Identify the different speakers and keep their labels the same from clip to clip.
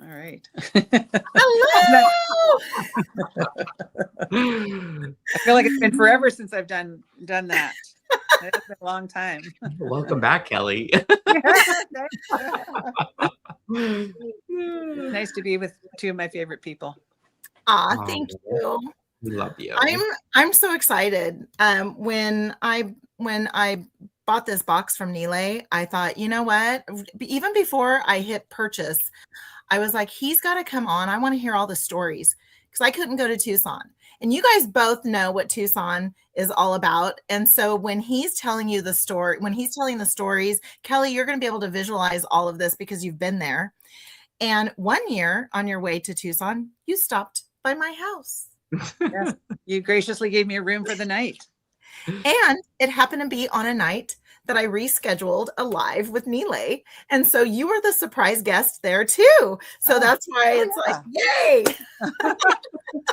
Speaker 1: All right.
Speaker 2: Hello.
Speaker 1: I feel like it's been forever since I've done that. It's been a long time.
Speaker 3: Welcome back, Kelly.
Speaker 1: It's nice to be with two of my favorite people.
Speaker 2: Thank you.
Speaker 3: We love you.
Speaker 2: I'm so excited. When I bought this box from Nealay, I thought, you know what? Even before I hit purchase, I was like, he's got to come on. I want to hear all the stories because I couldn't go to Tucson. And you guys both know what Tucson is all about. And so when he's telling you the story, when he's telling the stories, Kelly, you're going to be able to visualize all of this because you've been there. And one year on your way to Tucson, you stopped by my house.
Speaker 1: Yes. You graciously gave me a room for the night.
Speaker 2: And it happened to be on a night that I rescheduled a live with Nealay. And so you were the surprise guest there too. So that's why it's like, yay.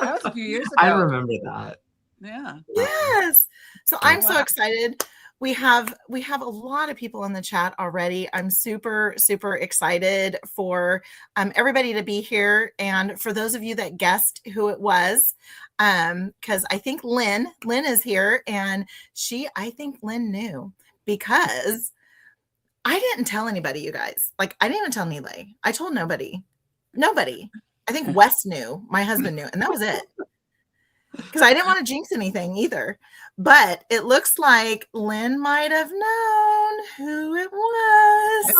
Speaker 1: That was a few years ago.
Speaker 3: I remember that.
Speaker 1: Yeah.
Speaker 2: Yes. So I'm so excited. We have a lot of people in the chat already. I'm super, super excited for everybody to be here. And for those of you that guessed who it was, because I think Lynn is here, and I think Lynn knew because I didn't tell anybody, you guys. Like, I didn't even tell Nealay. I told nobody. I think Wes knew, my husband knew, and that was it. Because I didn't want to jinx anything either. But it looks like Lynn might have known who it was.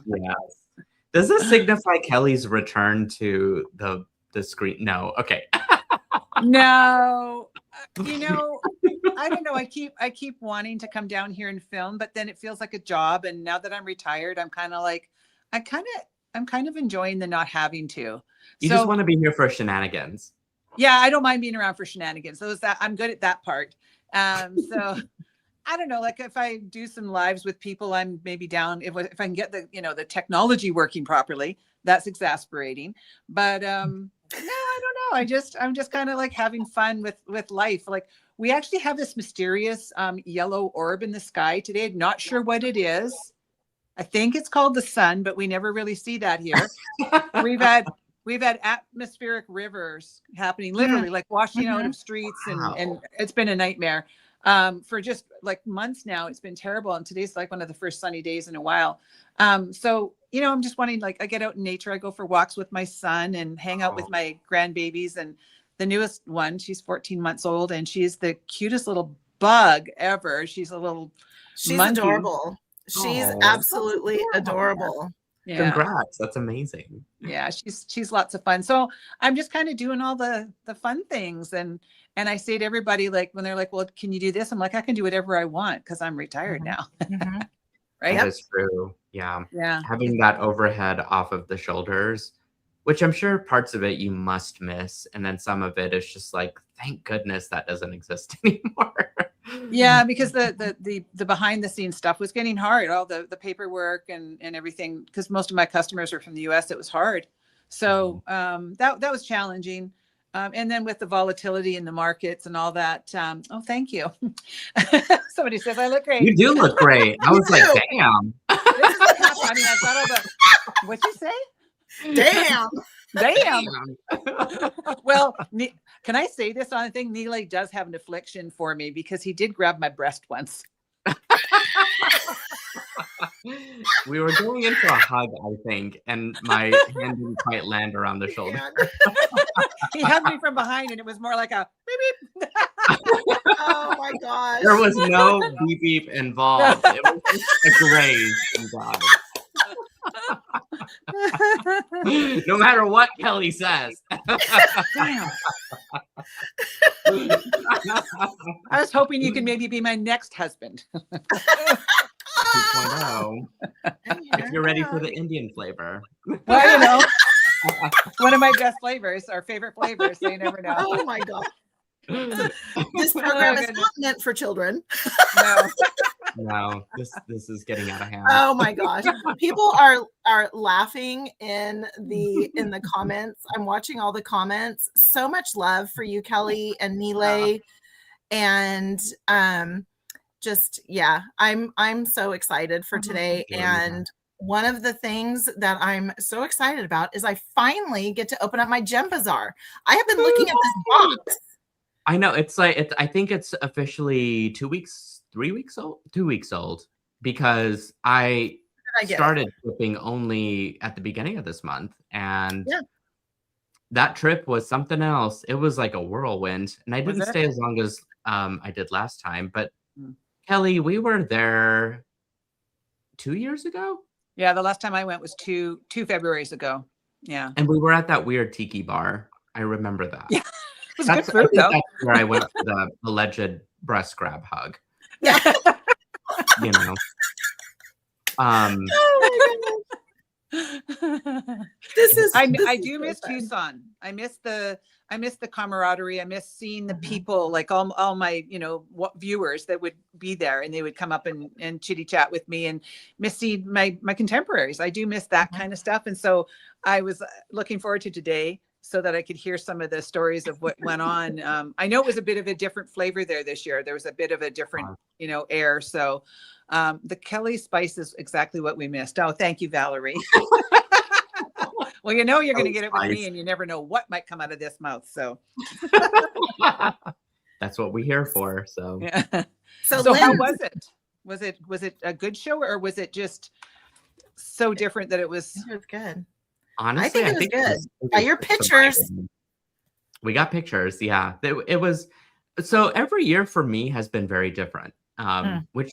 Speaker 3: Yes. Does this signify Kelly's return to the screen? No. Okay.
Speaker 1: No. You know, I don't know. I keep wanting to come down here and film, but then it feels like a job. And now that I'm retired, I'm kind of like, I'm kind of enjoying the not having to.
Speaker 3: You just want to be here for shenanigans.
Speaker 1: Yeah, I don't mind being around for shenanigans. So I'm good at that part. So I don't know, like if I do some lives with people, I'm maybe down if I can get the technology working properly. That's exasperating. But no, I don't know. I'm just kind of like having fun with life. Like we actually have this mysterious yellow orb in the sky today. Not sure what it is. I think it's called the sun, but we never really see that here. We've had atmospheric rivers happening, literally like washing out of streets, and it's been a nightmare for just like months now. It's been terrible, and today's like one of the first sunny days in a while. So I'm just wanting, like, I get out in nature. I go for walks with my son and hang out with my grandbabies, and the newest one, she's 14 months old, and she's the cutest little bug ever. She's monkey.
Speaker 2: Adorable. She's absolutely adorable.
Speaker 1: Yeah.
Speaker 3: Congrats. That's amazing.
Speaker 1: Yeah, she's lots of fun. So I'm just kind of doing all the fun things. And I say to everybody, like, when they're like, well, can you do this? I'm like, I can do whatever I want because I'm retired now. Right?
Speaker 3: That is true. Yeah.
Speaker 1: Yeah.
Speaker 3: Having that overhead off of the shoulders, which I'm sure parts of it you must miss. And then some of it is just like, thank goodness that doesn't exist anymore.
Speaker 1: Yeah, because the behind the scenes stuff was getting hard. All the paperwork and everything, because most of my customers are from the US, it was hard. So that was challenging. And then with the volatility in the markets and all that. Oh, thank you. Somebody says I look great.
Speaker 3: You do look great. I was like, damn.
Speaker 1: This is what happened. I mean, I've got all the, what'd you say?
Speaker 2: Damn.
Speaker 1: Well, can I say this on a thing? Nealay does have an affliction for me because he did grab my breast once.
Speaker 3: We were going into a hug, I think, and my hand didn't quite land around the shoulder.
Speaker 1: He hugged me from behind, and it was more like a beep beep.
Speaker 2: Oh my gosh.
Speaker 3: There was no beep beep involved. It was just a graze involved. No matter what Kelly says.
Speaker 1: Damn. I was hoping you could maybe be my next husband.
Speaker 3: 2.0. If you're ready for the Indian flavor.
Speaker 1: Well, one of my best flavors, our favorite flavors, so you never know.
Speaker 2: Oh my God. This program is not meant for children.
Speaker 3: No, this is getting out of hand.
Speaker 2: Oh my gosh. People are laughing in the comments. I'm watching all the comments. So much love for you, Kelly and Nealay. And I'm so excited for today. And one of the things that I'm so excited about is I finally get to open up my Gem Bazaar. I have been looking at this box.
Speaker 3: I know it's like I think it's officially 2 weeks, 3 weeks old, 2 weeks old because I
Speaker 2: I get it.
Speaker 3: started shipping only at the beginning of this month, and
Speaker 2: Yeah.
Speaker 3: that trip was something else. It was like a whirlwind, and I
Speaker 1: Was
Speaker 3: didn't
Speaker 1: it?
Speaker 3: stay as long as I did last time. But
Speaker 1: Mm.
Speaker 3: Kelly, we were there 2 years ago,
Speaker 1: Yeah, the last time I went was two Februarys ago. Yeah.
Speaker 3: and we were at that weird tiki bar. I remember that.
Speaker 1: Yeah. It was
Speaker 3: That's
Speaker 1: good
Speaker 3: I
Speaker 1: food
Speaker 3: think
Speaker 1: though.
Speaker 3: that's where I went for the alleged breast grab hug.
Speaker 2: Yeah.
Speaker 3: You know.
Speaker 2: Oh my goodness. This is
Speaker 1: I
Speaker 2: this is
Speaker 1: do
Speaker 2: so
Speaker 1: miss
Speaker 2: fun.
Speaker 1: Tucson. I miss the camaraderie. I miss seeing the
Speaker 2: Mhm.
Speaker 1: people, like all my viewers that would be there, and they would come up and chitty chat with me, and miss seeing my contemporaries. I do miss that
Speaker 2: Mhm.
Speaker 1: kind of stuff, and so I was looking forward to today so that I could hear some of the stories of what went on. I know it was a bit of a different flavor there this year. There was a bit of a different air. So the Kelly spice is exactly what we missed. Oh, thank you, Valerie. Well, you're going to get it with me, and you never know what might come out of this mouth. So
Speaker 3: That's what we're here for. So
Speaker 1: yeah.
Speaker 2: So,
Speaker 1: So how
Speaker 2: Lynn,
Speaker 1: was it? Was it a good show, or was it just so different that it was?
Speaker 2: it was good.
Speaker 3: honestly,
Speaker 2: I think it was good.
Speaker 3: it
Speaker 2: By your
Speaker 3: was
Speaker 2: pictures.
Speaker 3: surprising. We got pictures. Yeah, it was. So every year for me has been very different, which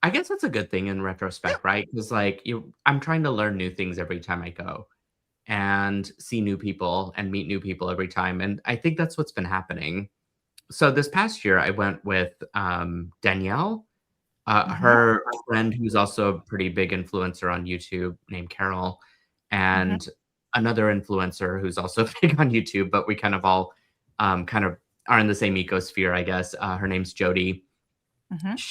Speaker 3: I guess that's a good thing in retrospect, right? Because like I'm trying to learn new things every time I go and see new people and meet new people every time. And I think that's what's been happening. So this past year, I went with Danielle, her friend, who's also a pretty big influencer on YouTube, named Carol, and another influencer who's also big on YouTube, but we kind of all kind of are in the same ecosphere, I guess. Her name's Jody.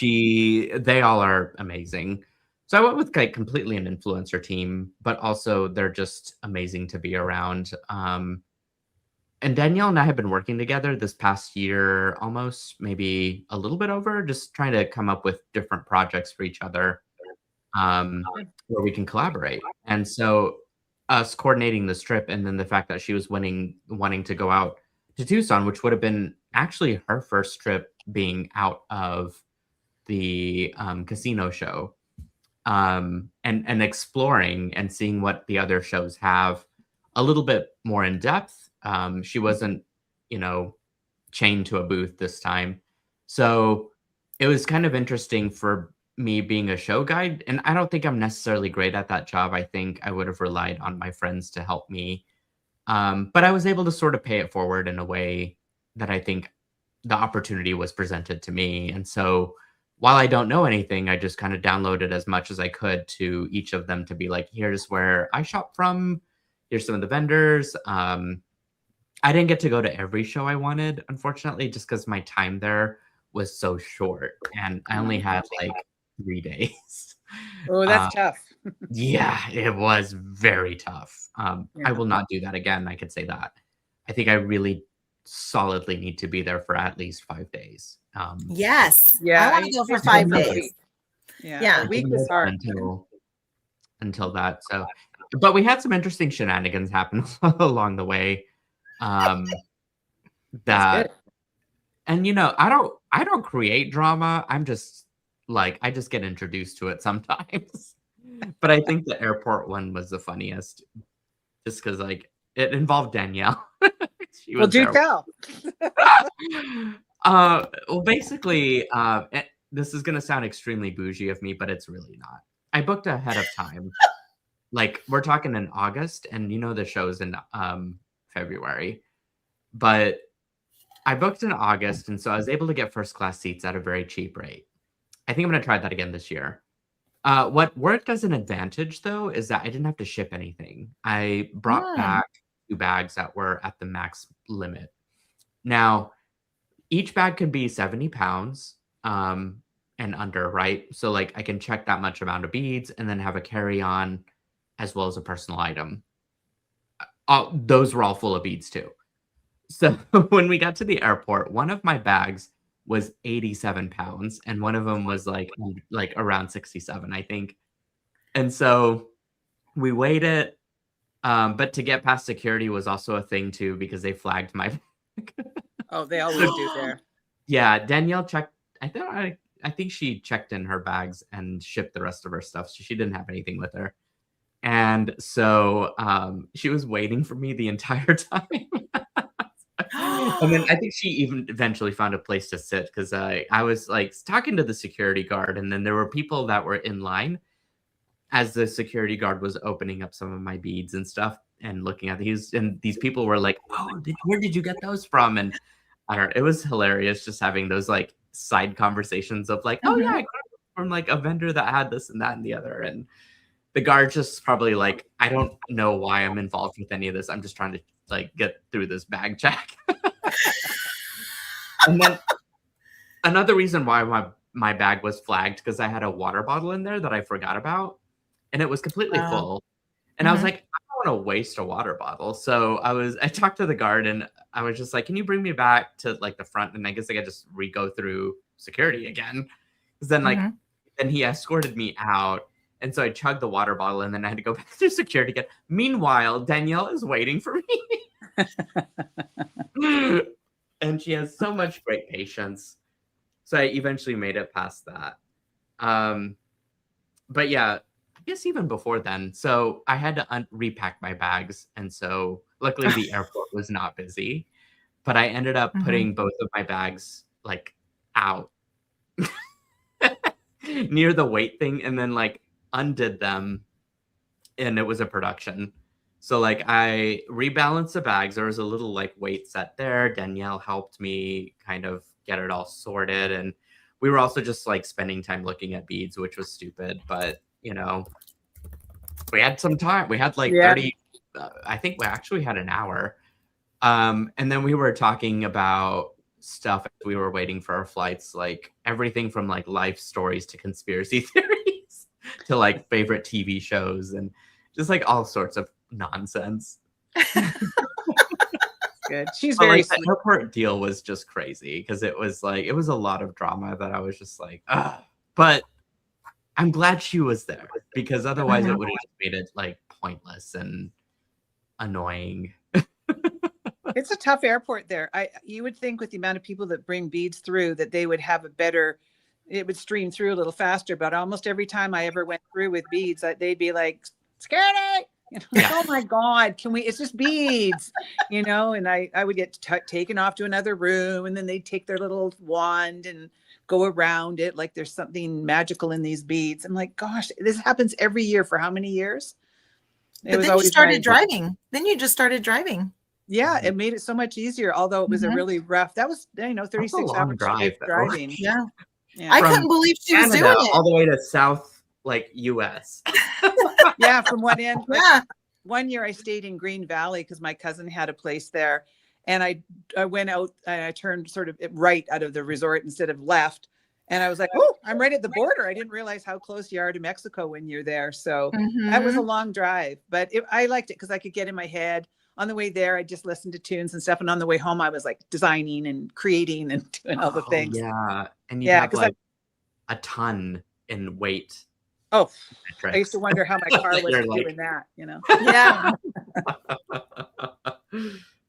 Speaker 3: They all are amazing. So I went with like completely an influencer team, but also they're just amazing to be around. And Danielle and I have been working together this past year, almost maybe a little bit over, just trying to come up with different projects for each other where we can collaborate. And so us coordinating this trip, and then the fact that she was wanting to go out to Tucson, which would have been actually her first trip being out of the casino show, and exploring and seeing what the other shows have a little bit more in depth. She wasn't, chained to a booth this time. So it was kind of interesting for me being a show guide. And I don't think I'm necessarily great at that job. I think I would have relied on my friends to help me. But I was able to sort of pay it forward in a way that I think the opportunity was presented to me. And so while I don't know anything, I just kind of downloaded as much as I could to each of them to be like, here's where I shop from. Here's some of the vendors. I didn't get to go to every show I wanted, unfortunately, just because my time there was so short and I only had like 3 days.
Speaker 1: Oh, that's tough.
Speaker 3: Yeah, it was very tough. I will not do that again. I could say that. I think I really solidly need to be there for at least 5 days.
Speaker 2: Yes.
Speaker 1: Yeah,
Speaker 2: I want to go for
Speaker 1: it's
Speaker 2: 5
Speaker 1: a
Speaker 2: days.
Speaker 1: week. Yeah.
Speaker 2: Yeah.
Speaker 1: A week is hard.
Speaker 3: Until that. So, but we had some interesting shenanigans happen along the way.
Speaker 1: That's good.
Speaker 3: And I don't create drama. I'm just like, I just get introduced to it sometimes. But I think the airport one was the funniest, just because like it involved Danielle.
Speaker 1: Well, do tell.
Speaker 3: Well, basically, this is gonna sound extremely bougie of me, but it's really not. I booked ahead of time. Like we're talking in August, and the show's in February, but I booked in August, and so I was able to get first class seats at a very cheap rate. I think I'm going to try that again this year. What worked as an advantage, though, is that I didn't have to ship anything. I brought back 2 bags that were at the max limit. Now, each bag could be 70 pounds and under, right? So like I can check that much amount of beads and then have a carry-on as well as a personal item. Those were all full of beads too. So when we got to the airport, one of my bags was 87 pounds and one of them was like around 67, I think. And so we waited. But to get past security was also a thing too, because they flagged my bag.
Speaker 1: Oh, they always do there.
Speaker 3: Yeah, Danielle checked. I think she checked in her bags and shipped the rest of her stuff. So she didn't have anything with her. And so she was waiting for me the entire time. And then I think she even eventually found a place to sit, because I was like talking to the security guard, and then there were people that were in line as the security guard was opening up some of my beads and stuff and looking at these. And these people were like, "Oh, where did you get those from?" And I don't know, it was hilarious just having those like side conversations of like, "Oh yeah, I got it from like a vendor that had this and that and the other." And the guard just probably like, "I don't know why I'm involved with any of this. I'm just trying to like get through this bag check." And then another reason why my bag was flagged, because I had a water bottle in there that I forgot about, and it was completely full. And I was like, I don't want to waste a water bottle. So I talked to the guard, and I was just like, "Can you bring me back to like the front?" And I guess I could just re-go through security again. Because then then he escorted me out. And so I chugged the water bottle, and then I had to go back through security again. Meanwhile, Danielle is waiting for me. And she has so much great patience. So I eventually made it past that. But yeah, I guess even before then. So I had to repack my bags. And so luckily the airport was not busy. But I ended up putting both of my bags like out near the weight thing, and then like undid them. And it was a production. So like I rebalanced the bags. There was a little like weight set there. Danielle helped me kind of get it all sorted. And we were also just like spending time looking at beads, which was stupid. But, you know, we had some time. We had like 30, I think we actually had an hour. And then we were talking about stuff as we were waiting for our flights, like everything from like life stories to conspiracy theories to like favorite TV shows and just like all sorts of nonsense.
Speaker 1: Good. She's very
Speaker 3: like, the airport deal was just crazy, because it was a lot of drama that I was just like, ugh. But I'm glad she was there, because otherwise it would have made it like pointless and annoying.
Speaker 1: It's a tough airport there. You would think with the amount of people that bring beads through that they would have it would stream through a little faster. But almost every time I ever went through with beads, they'd be like, "Security!" You know, like, "Oh my God, it's just beads," you know, and I would get taken off to another room, and then they'd take their little wand and go around it like there's something magical in these beads. I'm like, gosh, this happens every year for how many years?
Speaker 2: But then you started driving. Then you just started driving.
Speaker 1: Yeah, it made it so much easier, although it was a really rough, that was, 36 hours driving.
Speaker 2: Yeah. I couldn't believe she was doing it.
Speaker 3: All the way to South, like US.
Speaker 1: Yeah, from one end.
Speaker 2: Yeah.
Speaker 1: One year I stayed in Green Valley because my cousin had a place there. And I went out and I turned sort of right out of the resort instead of left. And I was like, "Oh, I'm right at the border." I didn't realize how close you are to Mexico when you're there. So that was a long drive. But I liked it because I could get in my head. On the way there, I just listened to tunes and stuff. And on the way home, I was like designing and creating and doing all the things.
Speaker 3: Yeah. And you have like a ton in weight.
Speaker 1: Oh, I used to wonder how my car was doing that, you know?
Speaker 2: Yeah.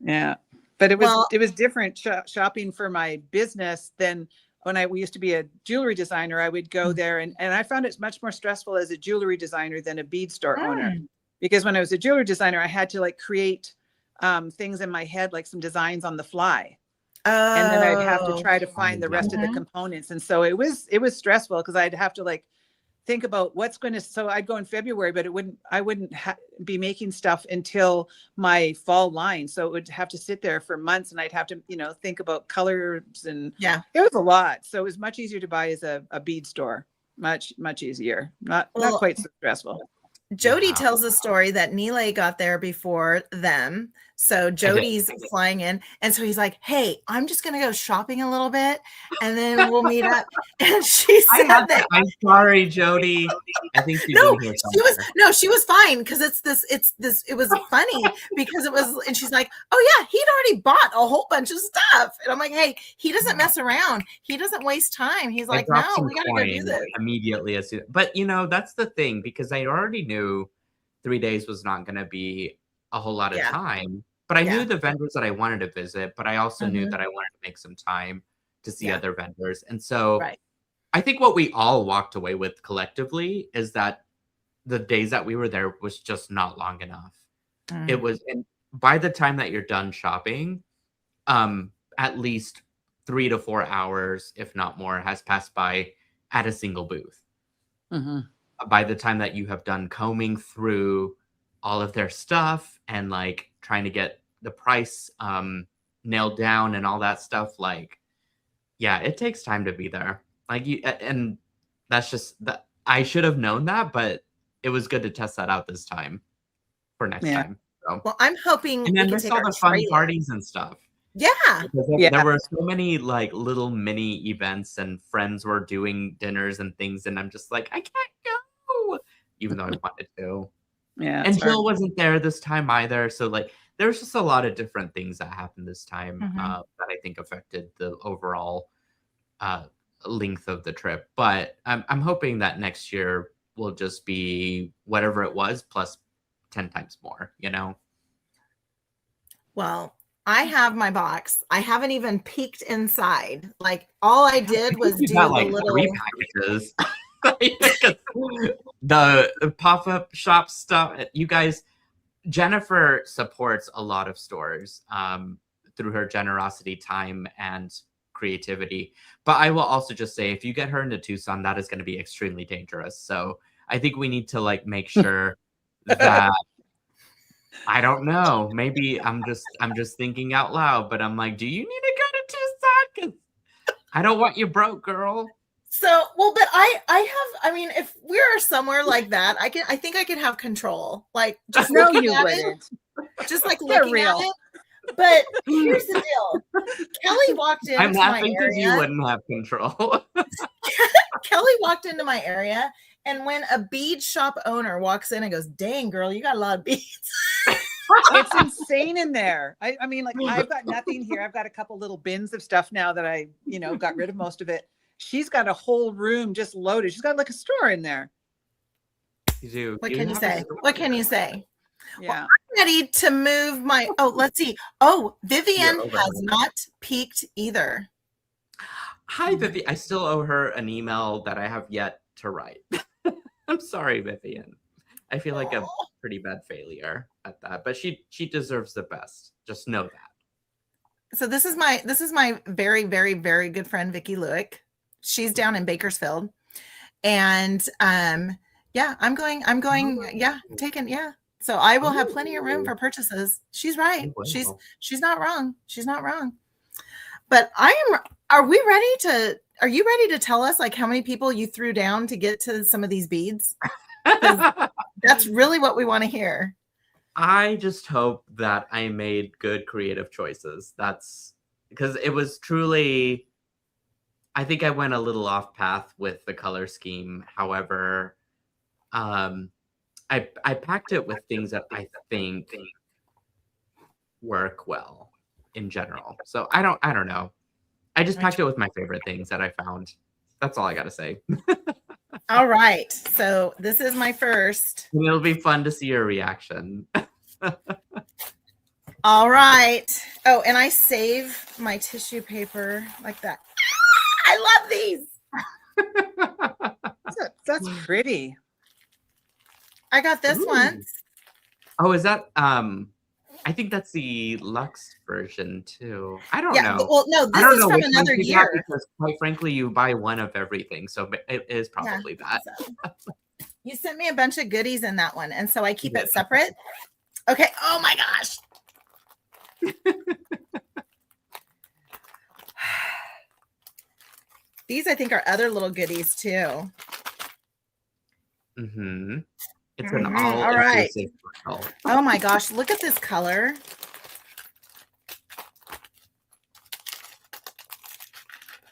Speaker 1: Yeah. But it was different shopping for my business than when we used to be a jewelry designer. I would go there and I found it's much more stressful as a jewelry designer than a bead store owner. Because when I was a jewelry designer, I had to like create things in my head, like some designs on the fly. And then I'd have to try to find the rest of the components. And so it was stressful because I'd have to like think about so I'd go in February, but I wouldn't be making stuff until my fall line. So it would have to sit there for months and I'd have to, think about colors and it was a lot. So it was much easier to buy as a bead store. Much, much easier. Not quite so stressful.
Speaker 2: Jody tells a story that Nealay got there before them. So Jody's flying in. And so he's like, hey, I'm just going to go shopping a little bit and then we'll meet up. And she said that.
Speaker 3: I'm sorry, Jody. I think she's in here somewhere.
Speaker 2: She was fine because it was funny because it was, and she's like, oh yeah, he'd already bought a whole bunch of stuff. And I'm like, hey, he doesn't mess around. He doesn't waste time. He's like, no, we got to go do this.
Speaker 3: Immediately as soon, but that's the thing, because I already knew 3 days was not going to be a whole lot of time, but I knew the vendors that I wanted to visit, but I also knew that I wanted to make some time to see other vendors. And so I think what we all walked away with collectively is that the days that we were there was just not long enough. It was, and by the time that you're done shopping, at least 3 to 4 hours, if not more, has passed by at a single booth. By the time that you have done combing through all of their stuff and like trying to get the price nailed down and all that stuff, like, yeah, it takes time to be there. Like and that's just that. I should have known that, but it was good to test that out this time for next time. So.
Speaker 2: Well, I'm hoping.
Speaker 3: And then there's all the fun parties and stuff.
Speaker 2: Yeah.
Speaker 3: There were so many like little mini events and friends were doing dinners and things. And I'm just like, I can't go, even though I wanted to.
Speaker 1: Yeah.
Speaker 3: And Jill wasn't there this time either. So like, there's just a lot of different things that happened this time that I think affected the overall length of the trip. But I'm hoping that next year will just be whatever it was plus 10 times more,
Speaker 2: Well, I have my box. I haven't even peeked inside. Like all I did was do a little
Speaker 3: 3 packages. The pop-up shop stuff. You guys, Jenifer supports a lot of stores through her generosity, time, and creativity. But I will also just say, if you get her into Tucson, that is going to be extremely dangerous. So I think we need to like make sure that I don't know. Maybe I'm just thinking out loud, but I'm like, do you need to go to Tucson? 'Cause I don't want you broke, girl.
Speaker 2: So, well, but I mean, if we're somewhere like that, I think I could have control. Like, just
Speaker 1: no,
Speaker 2: looking
Speaker 1: you
Speaker 2: at
Speaker 1: wouldn't.
Speaker 2: It, just like looking at it. But here's the deal. Kelly walked into
Speaker 3: I'm laughing because you
Speaker 2: area.
Speaker 3: wouldn't have control.
Speaker 2: Kelly walked into my area, and when a bead shop owner walks in and goes, "Dang, girl, you got a lot of beads."
Speaker 1: It's insane in there. I mean, like, I've got nothing here. I've got a couple little bins of stuff now that I, got rid of most of it. She's got a whole room just loaded. She's got like a store in there.
Speaker 3: You do.
Speaker 2: What can you say? What can you say?
Speaker 1: Yeah.
Speaker 2: Well, I'm ready to move my. Oh, let's see. Oh, Vivian has not peaked either.
Speaker 3: Hi, Vivian. I still owe her an email that I have yet to write. I'm sorry, Vivian. I feel like a pretty bad failure at that, but she deserves the best. Just know that.
Speaker 2: So this is my very, very, very good friend Vicki Lewick. She's down in Bakersfield, and I'm going, so I will have plenty of room for purchases. She's right. She's not wrong. She's not wrong. But are you ready to tell us like how many people you threw down to get to some of these beads? That's really what we want to hear.
Speaker 3: I just hope that I made good creative choices. That's because it was truly, I think I went a little off path with the color scheme. However, I packed it with things that I think work well in general. So I don't know. I just packed it with my favorite things that I found. That's all I got to say.
Speaker 2: All right. So this is my first.
Speaker 3: And it'll be fun to see your reaction.
Speaker 2: All right. Oh, and I save my tissue paper like that. I love these.
Speaker 1: That's pretty.
Speaker 2: I got this once.
Speaker 3: Oh, is that I think that's the Luxe version too. I don't know.
Speaker 2: Well, no, this is from another year.
Speaker 3: Because quite frankly, you buy one of everything, so it is probably that.
Speaker 2: So. You sent me a bunch of goodies in that one, and so I keep it separate. Okay. Oh my gosh. These I think are other little goodies too.
Speaker 3: Mm-hmm. It's an all
Speaker 2: right.
Speaker 3: bottle.
Speaker 2: Oh my gosh, look at this color.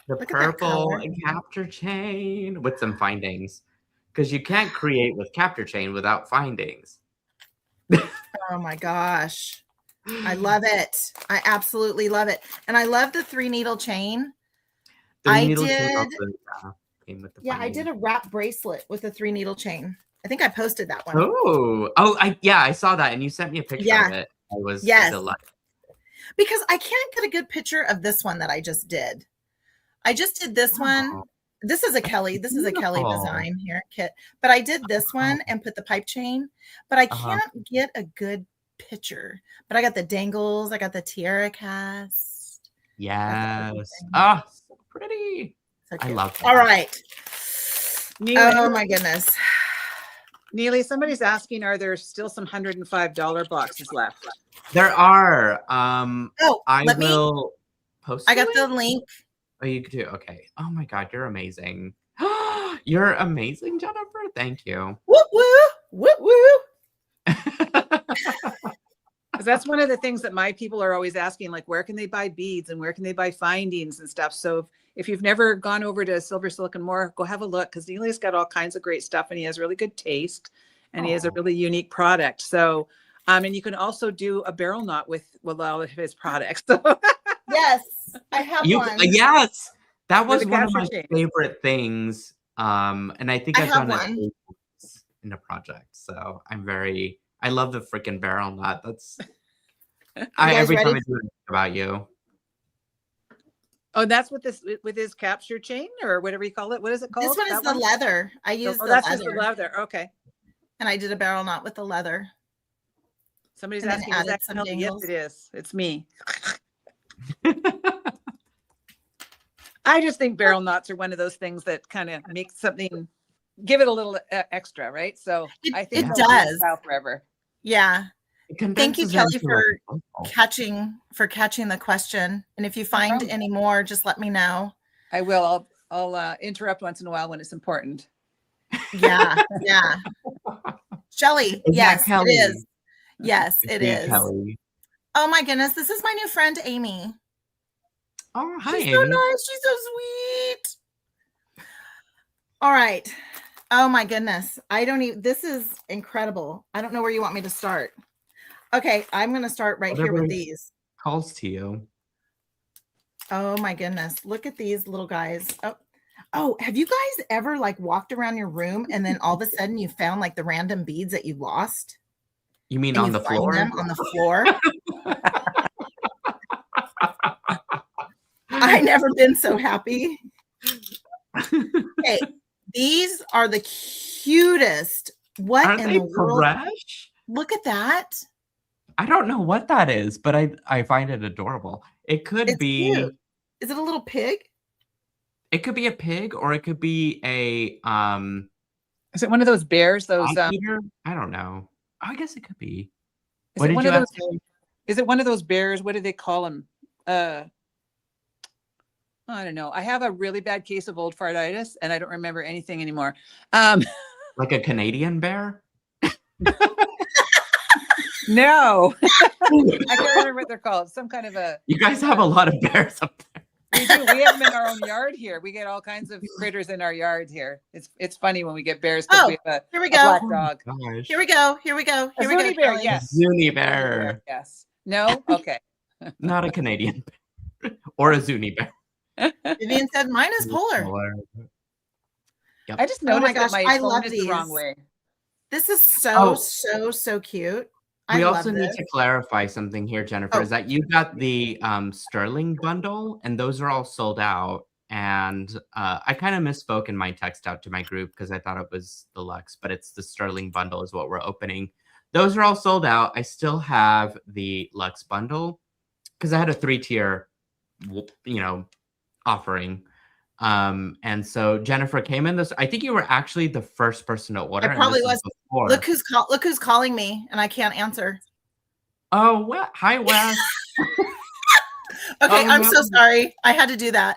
Speaker 3: The
Speaker 2: Look at that
Speaker 3: purple
Speaker 2: color.
Speaker 3: capture chain with some findings. Because you can't create with capture chain without findings.
Speaker 2: Oh my gosh. I love it. I absolutely love it. And I love the 3-needle chain. I did a wrap bracelet with a 3-needle chain. I think I posted that one.
Speaker 3: I saw that, and you sent me a picture of it. I was delighted.
Speaker 2: Because I can't get a good picture of this one that I just did. I just did this one. This is a Kelly. This is a Kelly design here kit. But I did this one and put the pipe chain. But I can't get a good picture. But I got the dangles. I got the tiara cast.
Speaker 3: Yes. Oh, so pretty.
Speaker 2: So
Speaker 3: I love that.
Speaker 2: All right.
Speaker 1: Nealay,
Speaker 2: oh my goodness.
Speaker 1: Nealay, somebody's asking, are there still some $105 boxes left?
Speaker 3: There are. I
Speaker 2: let
Speaker 3: will post.
Speaker 2: I got the link.
Speaker 3: Oh, you do? Okay. Oh my God, you're amazing. You're amazing, Jenifer. Thank you.
Speaker 2: Woo woo. Woo woo.
Speaker 1: Because that's one of the things that my people are always asking, like, where can they buy beads and where can they buy findings and stuff? So if you've never gone over to Silver Silk and More, go have a look, because Nealay's got all kinds of great stuff and he has really good taste and he has a really unique product. So, and you can also do a barrel knot with all of his products. So
Speaker 2: yes, I have one.
Speaker 3: Yes, that was one of my favorite things. And I think I've done it in a project. So I love the freaking barrel knot. That's every time I do it about you.
Speaker 1: Oh, that's with his capture chain or whatever you call it. What is it called?
Speaker 2: This one is the leather. I use the
Speaker 1: that's
Speaker 2: leather.
Speaker 1: Just the leather. Okay.
Speaker 2: And I did a barrel knot with the leather.
Speaker 1: Somebody's asking, is that some yes, it is. It's me. I just think barrel knots are one of those things that kind of make something, give it a little extra, right? So I think
Speaker 2: it does
Speaker 1: forever.
Speaker 2: Yeah. Thank you, Kelly, for catching the question. And if you find any more, just let me know.
Speaker 1: I will. I'll interrupt once in a while when it's important.
Speaker 2: Yeah. Yeah. Shelly. Yes, it is. Yes, it is.
Speaker 3: Kelly.
Speaker 2: Oh my goodness. This is my new friend, Amy.
Speaker 3: Oh, hi,
Speaker 2: She's
Speaker 3: Amy.
Speaker 2: so nice. She's so sweet. All right. Oh my goodness. This is incredible. I don't know where you want me to start. Okay. I'm going to start right here with these.
Speaker 3: Calls to you.
Speaker 2: Oh my goodness. Look at these little guys. Oh, have you guys ever like walked around your room and then all of a sudden you found like the random beads that you lost?
Speaker 3: You mean on the floor?
Speaker 2: Them on the floor. I never been so happy. Okay, these are the cutest. What
Speaker 3: Aren't
Speaker 2: in
Speaker 3: they
Speaker 2: the world?
Speaker 3: Fresh?
Speaker 2: Look at that.
Speaker 3: I don't know what that is, but I find it adorable. It could be.
Speaker 2: Cute. Is it a little pig?
Speaker 3: It could be a pig, or it could be a
Speaker 1: Is it one of those bears? Those
Speaker 3: I don't know. I guess it could be.
Speaker 1: Is it one of those bears? What do they call them? I don't know. I have a really bad case of old fartitis, and I don't remember anything anymore.
Speaker 3: Like a Canadian bear?
Speaker 1: No. I can't remember what they're called. Some kind of a...
Speaker 3: You guys have a lot of bears up there.
Speaker 1: We do. We have them in our own yard here. We get all kinds of critters in our yard here. It's funny when we get bears.
Speaker 2: Oh, here we go.
Speaker 1: A black dog.
Speaker 3: Oh,
Speaker 2: here we go. Here we go. Here we go.
Speaker 1: Bear, yes.
Speaker 3: Zuni bear.
Speaker 1: Yes. No? Okay.
Speaker 3: Not a Canadian bear. Or a Zuni bear.
Speaker 2: Vivian said mine is polar.
Speaker 3: Yep.
Speaker 1: I just noticed that my phone is the wrong way.
Speaker 2: This is so cute.
Speaker 3: We also need to clarify something here, Jenifer, is that you got the Sterling bundle, and those are all sold out. And I kind of misspoke in my text out to my group because I thought it was the Lux, but it's the Sterling bundle is what we're opening. Those are all sold out. I still have the Lux bundle because I had a 3-tier, offering. And so Jenifer came in this. I think you were actually the first person to order.
Speaker 2: I probably was. Look who's calling me, and I can't answer.
Speaker 3: Oh, what? Hi, Wes.
Speaker 2: Okay, I'm so sorry. I had to do that.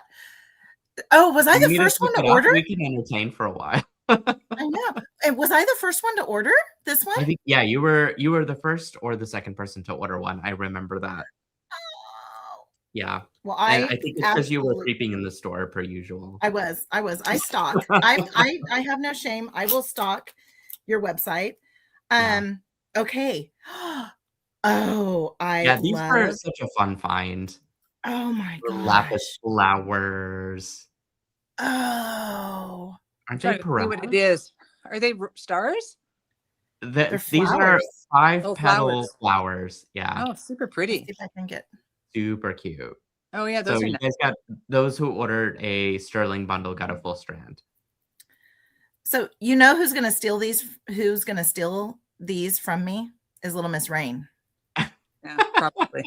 Speaker 2: Oh, was I the first one to order?
Speaker 3: We can entertain for a while.
Speaker 2: I know. And was I the first one to order this one?
Speaker 3: I think, yeah, you were the first or the second person to order one. I remember that.
Speaker 2: Oh.
Speaker 3: Yeah.
Speaker 2: Well,
Speaker 3: And
Speaker 2: I
Speaker 3: I think it's because you were
Speaker 2: absolutely,
Speaker 3: creeping in the store per usual.
Speaker 2: I stalk. I have no shame. I will stalk your website.
Speaker 3: Yeah.
Speaker 2: Okay. Oh, I
Speaker 3: Yeah, these were
Speaker 2: love,
Speaker 3: such a fun find.
Speaker 2: oh my
Speaker 3: The lapis
Speaker 2: gosh.
Speaker 3: flowers.
Speaker 2: Oh,
Speaker 3: Aren't they
Speaker 1: Trying to see what it
Speaker 3: piranhas?
Speaker 1: is. Are they stars?
Speaker 2: they're
Speaker 3: These are
Speaker 2: flowers.
Speaker 3: 5
Speaker 1: Oh,
Speaker 3: petal
Speaker 1: flowers.
Speaker 3: flowers. Yeah,
Speaker 1: Oh, super
Speaker 2: Let's
Speaker 1: pretty.
Speaker 2: see if I can get.
Speaker 3: super cute.
Speaker 1: Oh yeah,
Speaker 3: So
Speaker 1: those are
Speaker 3: you
Speaker 1: nice.
Speaker 3: guys got those who ordered a sterling bundle got a full strand.
Speaker 2: So you know who's gonna steal these? Who's gonna steal these from me? Is Little Miss Rain.
Speaker 1: Yeah, probably.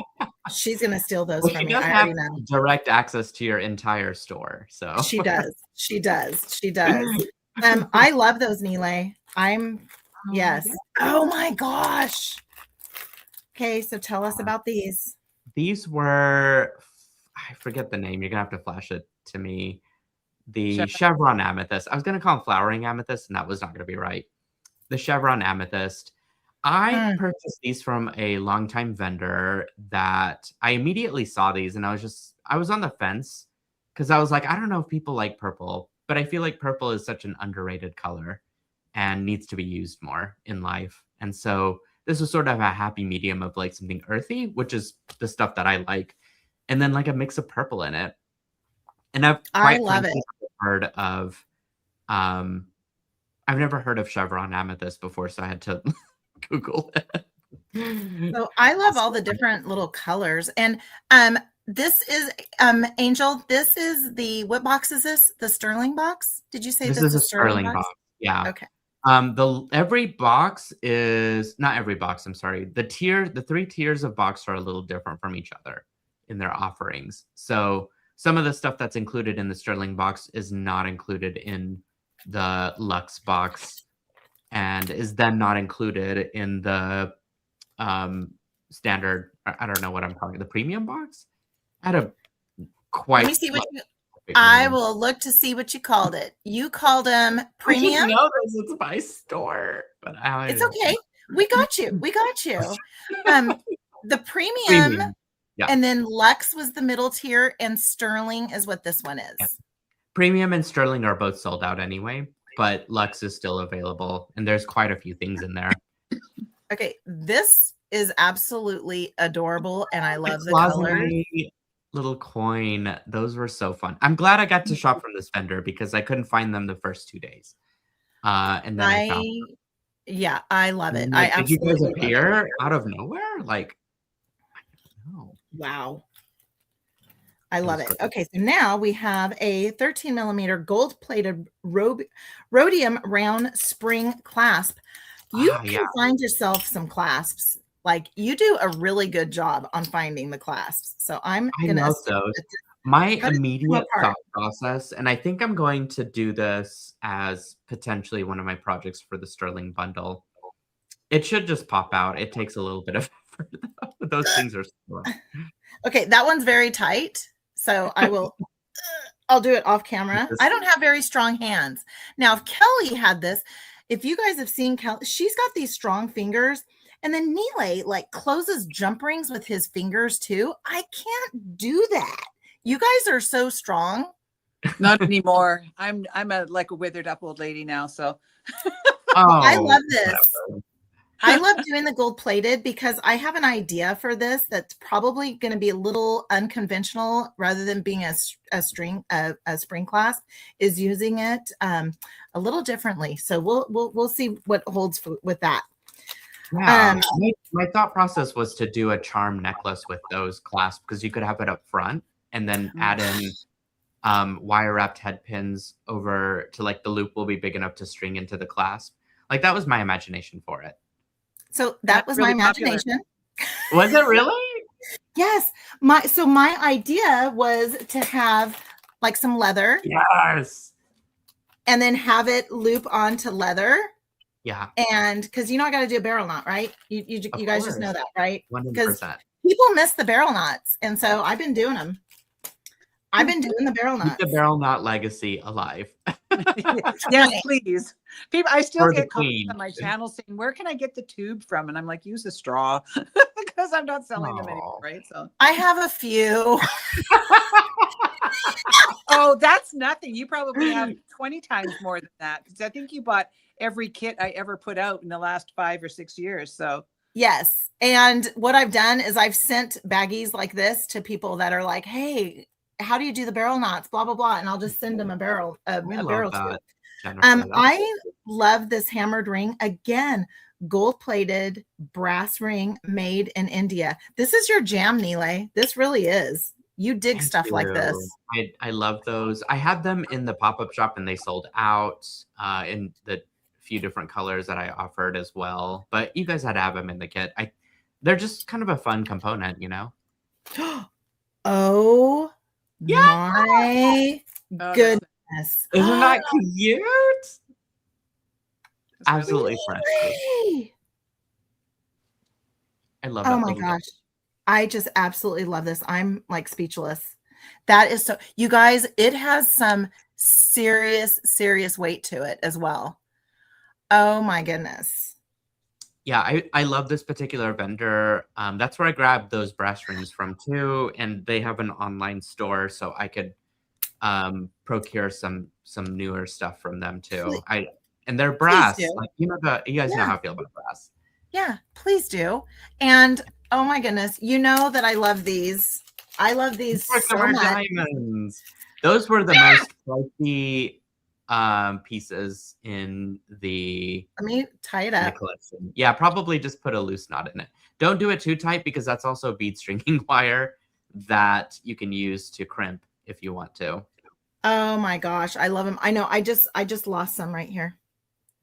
Speaker 2: She's gonna steal those
Speaker 3: Well,
Speaker 2: from
Speaker 3: she
Speaker 2: me.
Speaker 3: does
Speaker 2: I
Speaker 3: have
Speaker 2: already know.
Speaker 3: direct access to your entire store. So
Speaker 2: She does. She does. She does. I love those, Nealay. Yes.
Speaker 3: yeah.
Speaker 2: Oh my gosh. Okay, so tell us about these.
Speaker 3: These were, I forget the name. You're gonna have to flash it to me. The
Speaker 1: Sure.
Speaker 3: chevron amethyst. I was gonna call them flowering amethyst, and that was not gonna be right. The chevron amethyst. I
Speaker 2: Mm.
Speaker 3: purchased these from a longtime vendor that I immediately saw these, and I was on the fence because I was like, I don't know if people like purple, but I feel like purple is such an underrated color and needs to be used more in life. And so this was sort of a happy medium of like something earthy, which is the stuff that I like, and then like a mix of purple in it. And I've
Speaker 2: I
Speaker 3: quite
Speaker 2: love it.
Speaker 3: frankly heard of um I've never heard of chevron amethyst before, so I had to Google it.
Speaker 2: So I love all the different little colors. And this is Angel, this is the, what box is this? The sterling box? Did you say
Speaker 3: This
Speaker 2: this
Speaker 3: is
Speaker 2: is
Speaker 3: a
Speaker 2: a sterling
Speaker 3: sterling box.
Speaker 2: box?
Speaker 3: Yeah.
Speaker 2: Okay.
Speaker 3: Every box is not every box, I'm sorry. The 3 tiers of box are a little different from each other in their offerings. So some of the stuff that's included in the sterling box is not included in the luxe box and is then not included in the standard, I don't know what I'm calling it, the premium box. I had a
Speaker 2: Let
Speaker 3: quite
Speaker 2: me see what you,
Speaker 3: specific
Speaker 2: I
Speaker 3: name.
Speaker 2: will look to see what you called it. You called them
Speaker 3: I should
Speaker 2: premium.
Speaker 3: know this. It's my store, but
Speaker 2: It's okay. We got you. We got you. The premium,
Speaker 3: Premium. Yeah.
Speaker 2: and then Lux was the middle tier, and Sterling is what this one is.
Speaker 3: Yeah. Premium and sterling are both sold out anyway, but Lux is still available, and there's quite a few things in there.
Speaker 2: Okay, this is absolutely adorable, and I love the
Speaker 3: Closet
Speaker 2: colors.
Speaker 3: little coin. Those were so fun. I'm glad I got to shop from this vendor because I couldn't find them the first 2 days. And then I found them.
Speaker 2: Yeah, I love it.
Speaker 3: And,
Speaker 2: I
Speaker 3: like, did you guys
Speaker 2: absolutely love it.
Speaker 3: appear out of nowhere? Like, I don't know.
Speaker 2: Wow. I love
Speaker 3: was
Speaker 2: it.
Speaker 3: great.
Speaker 2: Okay, so now we have a 13 millimeter gold plated rhodium round spring clasp. You can
Speaker 3: Yeah.
Speaker 2: find yourself some clasps. Like, you do a really good job on finding the clasps. So I'm
Speaker 3: I
Speaker 2: gonna
Speaker 3: love
Speaker 2: assume
Speaker 3: those.
Speaker 2: that
Speaker 3: My
Speaker 2: How does it come
Speaker 3: immediate
Speaker 2: apart?
Speaker 3: thought process, and I think I'm going to do this as potentially one of my projects for the sterling bundle. It should just pop out. It takes a little bit of effort, though. Those things are slow.
Speaker 2: Okay, that one's very tight. So I'll do it off camera. I don't have very strong hands. Now, if Kelly had this, if you guys have seen Kelly, she's got these strong fingers. And then Nealay like closes jump rings with his fingers too. I can't do that. You guys are so strong.
Speaker 1: Not anymore. I'm like a withered up old lady now. So
Speaker 2: I
Speaker 3: Oh,
Speaker 2: love this.
Speaker 3: whatever.
Speaker 2: I love doing the gold plated because I have an idea for this that's probably going to be a little unconventional rather than being a spring clasp, is using it a little differently. So we'll see what holds with that.
Speaker 3: Yeah. My thought process was to do a charm necklace with those clasps because you could have it up front and then add in wire wrapped head pins over to like the loop will be big enough to string into the clasp. Like that was my imagination for it.
Speaker 2: So that was
Speaker 1: really
Speaker 2: my
Speaker 1: popular.
Speaker 2: imagination.
Speaker 3: Was it really?
Speaker 2: Yes. My idea was to have like some leather
Speaker 3: Yes.
Speaker 2: and then have it loop onto leather.
Speaker 3: Yeah.
Speaker 2: And because I got to do a barrel knot, right? You guys just know that, right?
Speaker 3: 100%.
Speaker 2: People miss the barrel knots, and so I've been doing them. I've been doing the barrel knots.
Speaker 3: Keep the barrel knot legacy alive.
Speaker 1: yes, please. People, I still
Speaker 3: For the
Speaker 1: get comments
Speaker 3: queen.
Speaker 1: on my channel saying, "Where can I get the tube from?" And I'm like, "Use a straw." because I'm not selling them anymore,
Speaker 3: Oh.
Speaker 1: right? So,
Speaker 2: I have a few.
Speaker 1: oh, that's nothing. You probably have 20 times more than that because I think you bought every kit I ever put out in the last 5 or 6 years. So,
Speaker 2: Yes. And what I've done is I've sent baggies like this to people that are like, hey, how do you do the barrel knots? Blah, blah, blah. And I'll just send them a barrel, a
Speaker 3: We love
Speaker 2: barrel
Speaker 3: that,
Speaker 2: too.
Speaker 3: Jennifer.
Speaker 2: I love this hammered ring. Again, gold-plated brass ring made in India. This is your jam, Nealay. This really is. You dig
Speaker 3: Thank
Speaker 2: stuff like this.
Speaker 3: I love those. I had them in the pop-up shop and they sold out in the few different colors that I offered as well. But you guys had to have them in the kit. They're just kind of a fun component, you know?
Speaker 2: Oh
Speaker 3: Yeah.
Speaker 2: my
Speaker 1: oh,
Speaker 2: goodness.
Speaker 3: Isn't that cute?
Speaker 1: that's
Speaker 3: Absolutely
Speaker 1: really
Speaker 3: French.
Speaker 2: Really?
Speaker 3: I love
Speaker 2: Oh
Speaker 3: that
Speaker 2: my
Speaker 3: little
Speaker 2: gosh. I just absolutely love this. I'm like speechless. That is so, you guys, it has some serious, serious weight to it as well. Oh my goodness.
Speaker 3: Yeah, I love this particular vendor. That's where I grabbed those brass rings from too, and they have an online store, so I could procure some newer stuff from them too. And they're brass.
Speaker 2: do.
Speaker 3: Like you guys know
Speaker 2: Yeah.
Speaker 3: how I feel about brass.
Speaker 2: Yeah, please do. And oh my goodness, you know that I love these. I love these so much.
Speaker 3: Diamonds. Those were the most pricey pieces in the
Speaker 2: Let me tie it up.
Speaker 3: collection. Yeah, probably just put a loose knot in it. Don't do it too tight because that's also bead stringing wire that you can use to crimp if you want to.
Speaker 2: Oh my gosh, I love them. I know. I just lost some right here,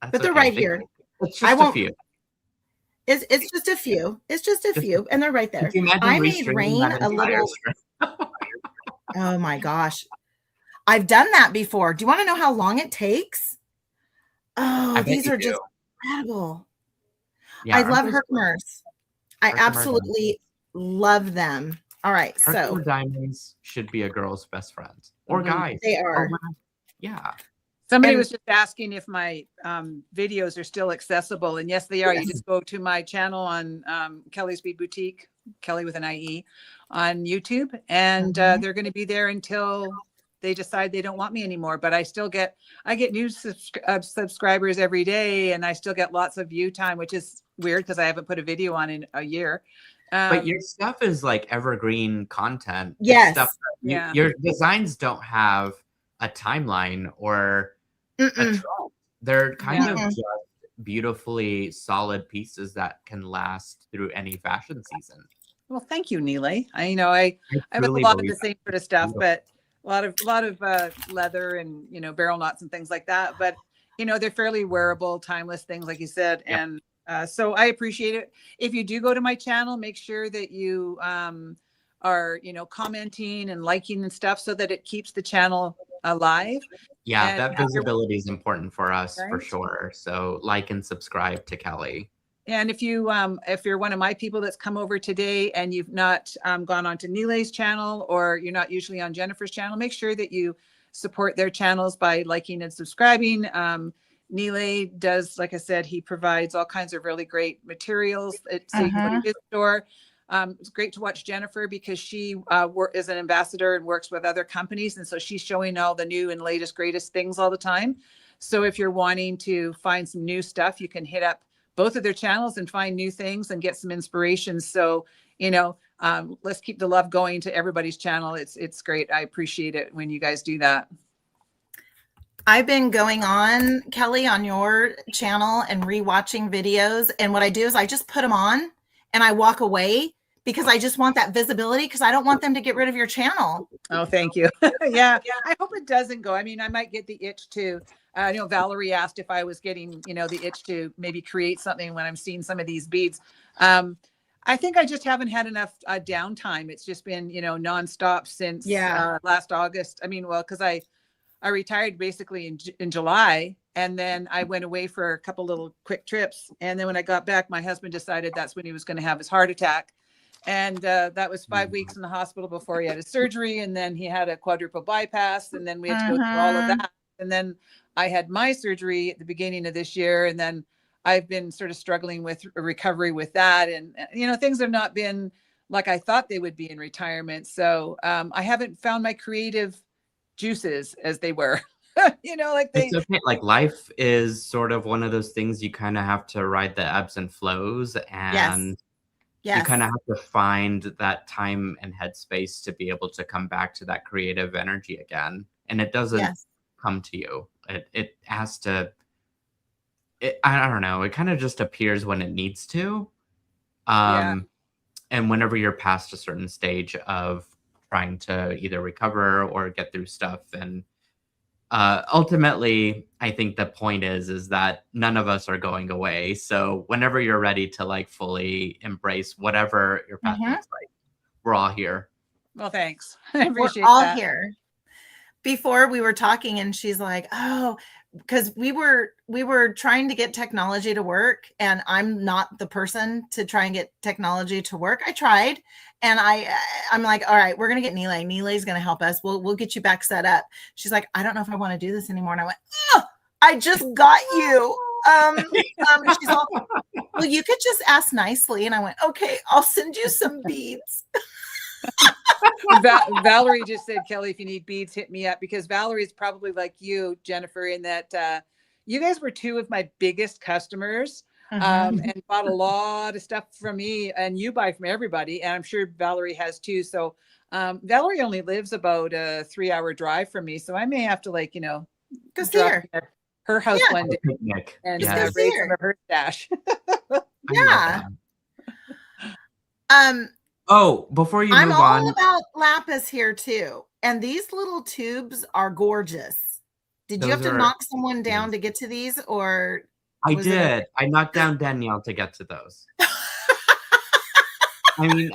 Speaker 3: That's
Speaker 2: but they're
Speaker 3: okay.
Speaker 2: right here.
Speaker 3: It's
Speaker 2: I
Speaker 3: just a
Speaker 2: won't.
Speaker 3: few.
Speaker 2: It's just a few. It's just a few, and they're right there.
Speaker 3: Could you imagine
Speaker 2: I made
Speaker 3: restringing
Speaker 2: rain
Speaker 3: that
Speaker 2: a
Speaker 3: entire
Speaker 2: little.
Speaker 3: string?
Speaker 2: Oh my gosh, I've done that before. Do you want to know how long it takes?
Speaker 3: I
Speaker 2: Oh,
Speaker 3: bet
Speaker 2: these
Speaker 3: you
Speaker 2: are
Speaker 3: do.
Speaker 2: just incredible.
Speaker 3: Yeah,
Speaker 2: I
Speaker 3: aren't
Speaker 2: love
Speaker 3: those
Speaker 2: Herkimers. I
Speaker 3: Herkimer
Speaker 2: absolutely love them. All right, so
Speaker 3: Herkimer diamonds should be a girl's best friend or guys.
Speaker 2: they are.
Speaker 3: Or women. Yeah.
Speaker 1: Somebody
Speaker 2: And-
Speaker 1: was just asking if my videos are still accessible, and yes, they are. You just go to my channel on Kelly's Bead Boutique, Kelly with an IE, on YouTube, and they're going to be there until they decide they don't want me anymore. But I get new subscribers every day, and I still get lots of view time, which is weird because I haven't put a video on in a year.
Speaker 3: But your stuff is like evergreen content. It's
Speaker 2: Yes.
Speaker 3: stuff that your designs don't have a timeline or a trend. They're kind of just beautifully solid pieces that can last through any fashion season.
Speaker 1: Well, thank you, Nealay. I have a
Speaker 3: truly
Speaker 1: lot of
Speaker 3: believe
Speaker 1: the same sort of stuff, but a lot of leather and barrel knots and things like that. But they're fairly wearable, timeless things, like you said.
Speaker 3: Yep.
Speaker 1: And so I appreciate it. If you do go to my channel, make sure that you are commenting and liking and stuff so that it keeps the channel alive.
Speaker 3: Yeah,
Speaker 1: And
Speaker 3: that visibility is important for us for
Speaker 1: Right?
Speaker 3: sure. So like and subscribe to Kelly.
Speaker 1: And if you're one of my people that's come over today and you've not gone onto Nealay's channel, or you're not usually on Jenifer's channel, make sure that you support their channels by liking and subscribing. Nealay does, like I said, he provides all kinds of really great materials. So you can go to his store. It's great to watch Jenifer because she is an ambassador and works with other companies. And so she's showing all the new and latest, greatest things all the time. So if you're wanting to find some new stuff, you can hit up both of their channels and find new things and get some inspiration. So, let's keep the love going to everybody's channel. It's great. I appreciate it when you guys do that.
Speaker 2: I've been going on, Kelly, on your channel and rewatching videos. And what I do is I just put them on and I walk away because I just want that visibility because I don't want them to get rid of your channel.
Speaker 1: Oh, thank you. Yeah, I hope it doesn't go. I mean, I might get the itch to, Valerie asked if I was getting, the itch to maybe create something when I'm seeing some of these beads. I think I just haven't had enough downtime. It's just been, nonstop since last August. I mean, well, because I retired basically in July, and then I went away for a couple little quick trips. And then when I got back, my husband decided that's when he was going to have his heart attack. And that was 5 weeks in the hospital before he had his surgery. And then he had a quadruple bypass. And then we had to go through all of that. And then I had my surgery at the beginning of this year. And then I've been sort of struggling with recovery with that. And, things have not been like I thought they would be in retirement. So I haven't found my creative juices as they were.
Speaker 3: It's okay. Like life is sort of one of those things you kind of have to ride the ebbs and flows, and you kind of have to find that time and headspace to be able to come back to that creative energy again. And it doesn't come to you. It has to. I don't know. It kind of just appears when it needs to. And whenever you're past a certain stage of trying to either recover or get through stuff, and ultimately, I think the point is that none of us are going away. So whenever you're ready to like fully embrace whatever your path looks like, we're all here.
Speaker 1: Well, thanks. I appreciate
Speaker 2: we're all
Speaker 1: that.
Speaker 2: here. Before we were talking, and she's like, "Oh, because we were trying to get technology to work, and I'm not the person to try and get technology to work. I tried, and I'm like, all right, we're gonna get Nealay. Nealay's gonna help us. We'll get you back set up." She's like, "I don't know if I want to do this anymore." And I went, "Oh, I just got you." She's all, "Well, you could just ask nicely." And I went, "Okay, I'll send you some beads."
Speaker 1: Valerie just said, "Kelly, if you need beads, hit me up," because Valerie's probably like you, Jenifer, in that you guys were two of my biggest customers and bought a lot of stuff from me, and you buy from everybody. And I'm sure Valerie has too. So Valerie only lives about a 3-hour drive from me. So I may have to
Speaker 2: go see her
Speaker 1: at her house one day and raise some of her stash.
Speaker 3: Oh, before you move on,
Speaker 2: I'm all about lapis here too. And these little tubes are gorgeous. Did you have to knock someone down to get to these, or?
Speaker 3: I did. I knocked down Danielle to get to those. I mean,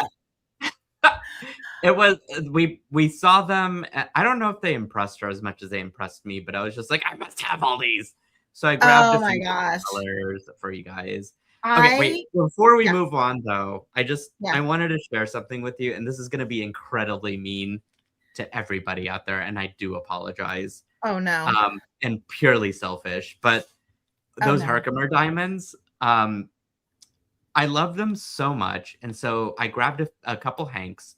Speaker 3: it was, we saw them. I don't know if they impressed her as much as they impressed me, but I was just like, I must have all these. So I grabbed a few colors for you guys. Okay, wait, before we move on though, I wanted to share something with you, and this is going to be incredibly mean to everybody out there, and I do apologize.
Speaker 2: Oh no.
Speaker 3: And purely selfish, but those Herkimer diamonds, I love them so much. And so I grabbed a couple hanks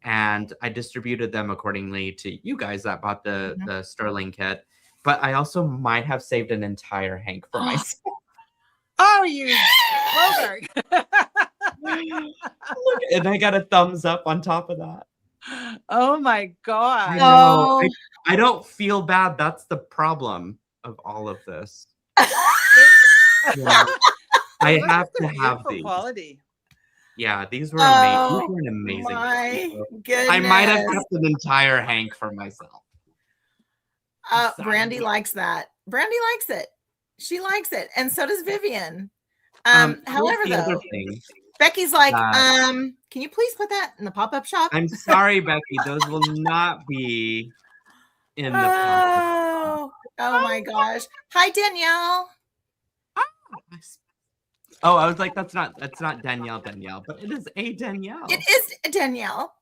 Speaker 3: and I distributed them accordingly to you guys that bought the sterling kit, but I also might have saved an entire hank for myself.
Speaker 1: Oh, you Bogart.
Speaker 3: And I got a thumbs up on top of that.
Speaker 1: Oh my God.
Speaker 3: I know. I don't feel bad. That's the problem of all of this. I have to have these.
Speaker 1: Quality.
Speaker 3: Yeah, these were amazing. These were an amazing.
Speaker 2: My goodness.
Speaker 3: I might have kept an entire hank for myself.
Speaker 2: Brandy likes that. Brandy likes it. She likes it, and so does Vivian. However, though, Becky's like, can you please put that in the pop-up shop?
Speaker 3: I'm sorry, Becky. Those will not be in the pop-up.
Speaker 2: Oh my gosh. Hi, Danielle.
Speaker 3: Oh, I was like, that's not Danielle, but it is a Danielle.
Speaker 2: It is Danielle.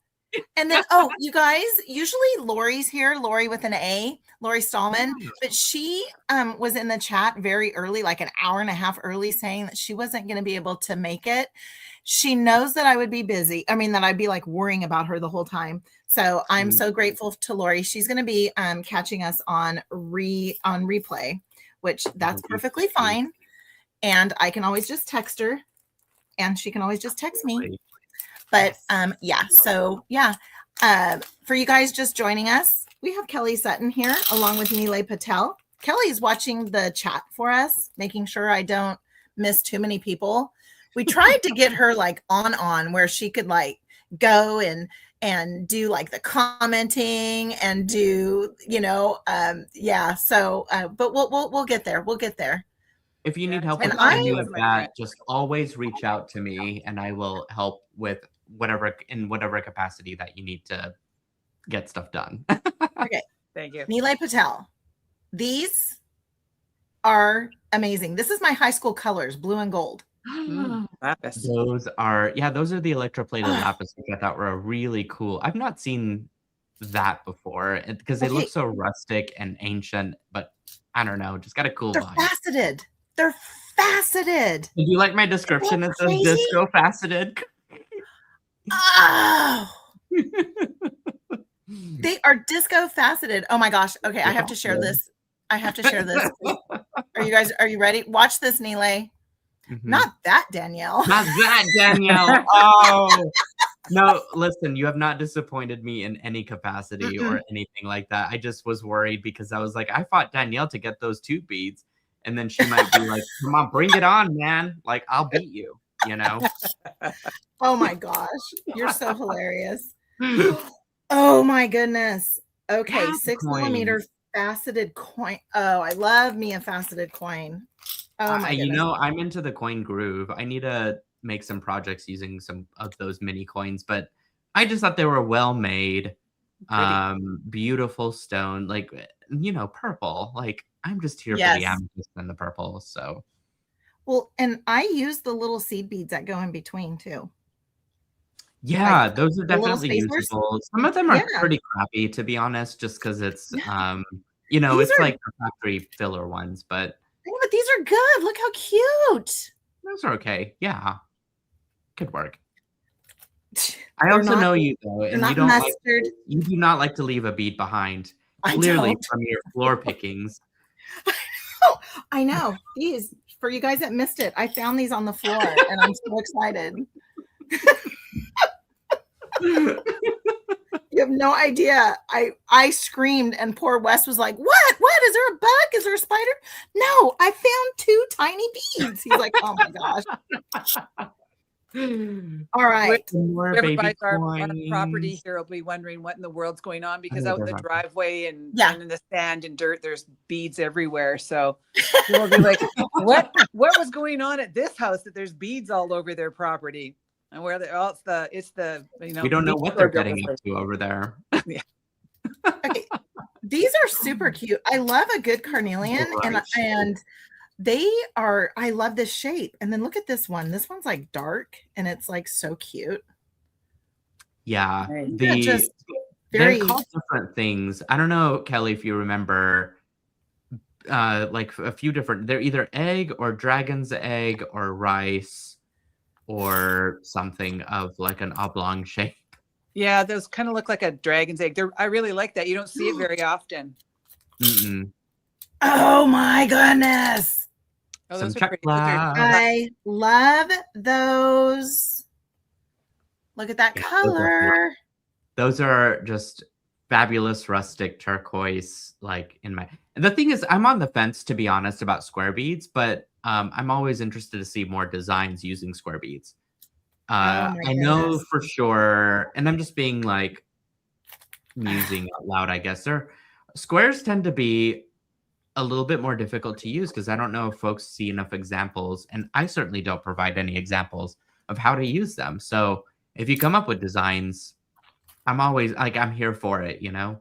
Speaker 2: And then, you guys, usually Lori's here, Lori with an A, Lori Stallman, but she was in the chat very early, like an hour and a half early, saying that she wasn't going to be able to make it. She knows that I would be busy. I mean, that I'd be like worrying about her the whole time. So I'm so grateful to Lori. She's going to be catching us on replay, which that's perfectly fine. And I can always just text her, and she can always just text me. But for you guys just joining us, we have Kelly Sutton here along with Nealay Patel. Kelly's watching the chat for us, making sure I don't miss too many people. We tried to get her like on where she could like go and do like the commenting and do, but we'll get there. We'll get there.
Speaker 3: If you need help with any of that, just always reach out to me and I will help with whatever capacity that you need to get stuff done.
Speaker 2: Okay.
Speaker 1: Thank you.
Speaker 2: Nealay Patel. These are amazing. This is my high school colors, blue and gold.
Speaker 1: Lapis.
Speaker 3: Those are the electroplated lapis, which I thought were really cool. I've not seen that before because they look so rustic and ancient, but I don't know, just got a cool vibe.
Speaker 2: Faceted. They're faceted.
Speaker 3: Did you like my description? It says
Speaker 2: crazy?
Speaker 3: disco faceted.
Speaker 2: Oh, they are disco faceted. Oh my gosh. Okay, I have to share this. Are you ready? Watch this, Nealay. Not that, Danielle.
Speaker 3: Not that, Danielle. Oh. No, listen, you have not disappointed me in any capacity or anything like that. I just was worried because I was like, I fought Danielle to get those 2 beads. And then she might be like, come on, bring it on, man. Like, I'll beat you, you know?
Speaker 2: Oh my gosh. You're so hilarious. Oh my goodness. Okay, 6mm faceted coin. Oh, I love me a faceted coin. Oh my goodness.
Speaker 3: You know, I'm into the coin groove. I need to make some projects using some of those mini coins, but I just thought they were well made, beautiful stone, like, you know, purple. Like, I'm just here for the amethyst and the purple. So,
Speaker 2: well, and I use the little seed beads that go in between too.
Speaker 3: Yeah, like, those are definitely usable. Some of them are pretty crappy, to be honest, just because it's, you know, it's like the factory filler ones, but
Speaker 2: these are good. Look how cute.
Speaker 3: Those are okay. Yeah, could work. I also know you though, and you don't you do not like to leave a bead behind. Clearly, from your floor pickings.
Speaker 2: I know. These, for you guys that missed it, I found these on the floor, and I'm so excited. You have no idea. I screamed, and poor Wes was like, what? Is there a bug? Is there a spider? No, I found 2 tiny beads. He's like, oh my gosh. All right.
Speaker 1: Whoever buys our property here will be wondering what in the world's going on, because out in the driveway and in the sand and dirt, there's beads everywhere. So we'll be like, what was going on at this house that there's beads all over their property? And where it's the you know,
Speaker 3: we don't know what they're getting up to over there.
Speaker 2: Yeah. Okay, these are super cute. I love a good carnelian, and they are. I love this shape. And then look at this one. This one's like dark, and it's like so cute.
Speaker 3: Yeah, they're called different things. I don't know, Kelly, if you remember. Like a few different. They're either egg or dragon's egg or rice, or something of like an oblong shape.
Speaker 1: Yeah, those kind of look like a dragon's egg. I really like that. You don't see it very often.
Speaker 2: Oh my goodness.
Speaker 1: Oh, those are pretty.
Speaker 2: I love those. Look at that color.
Speaker 3: Those are just fabulous rustic turquoise. Like and the thing is, I'm on the fence, to be honest, about square beads, but I'm always interested to see more designs using square beads. I know for sure, and I'm just being like musing out loud, I guess. Squares tend to be a little bit more difficult to use because I don't know if folks see enough examples, and I certainly don't provide any examples of how to use them. So if you come up with designs, I'm always like, I'm here for it, you know?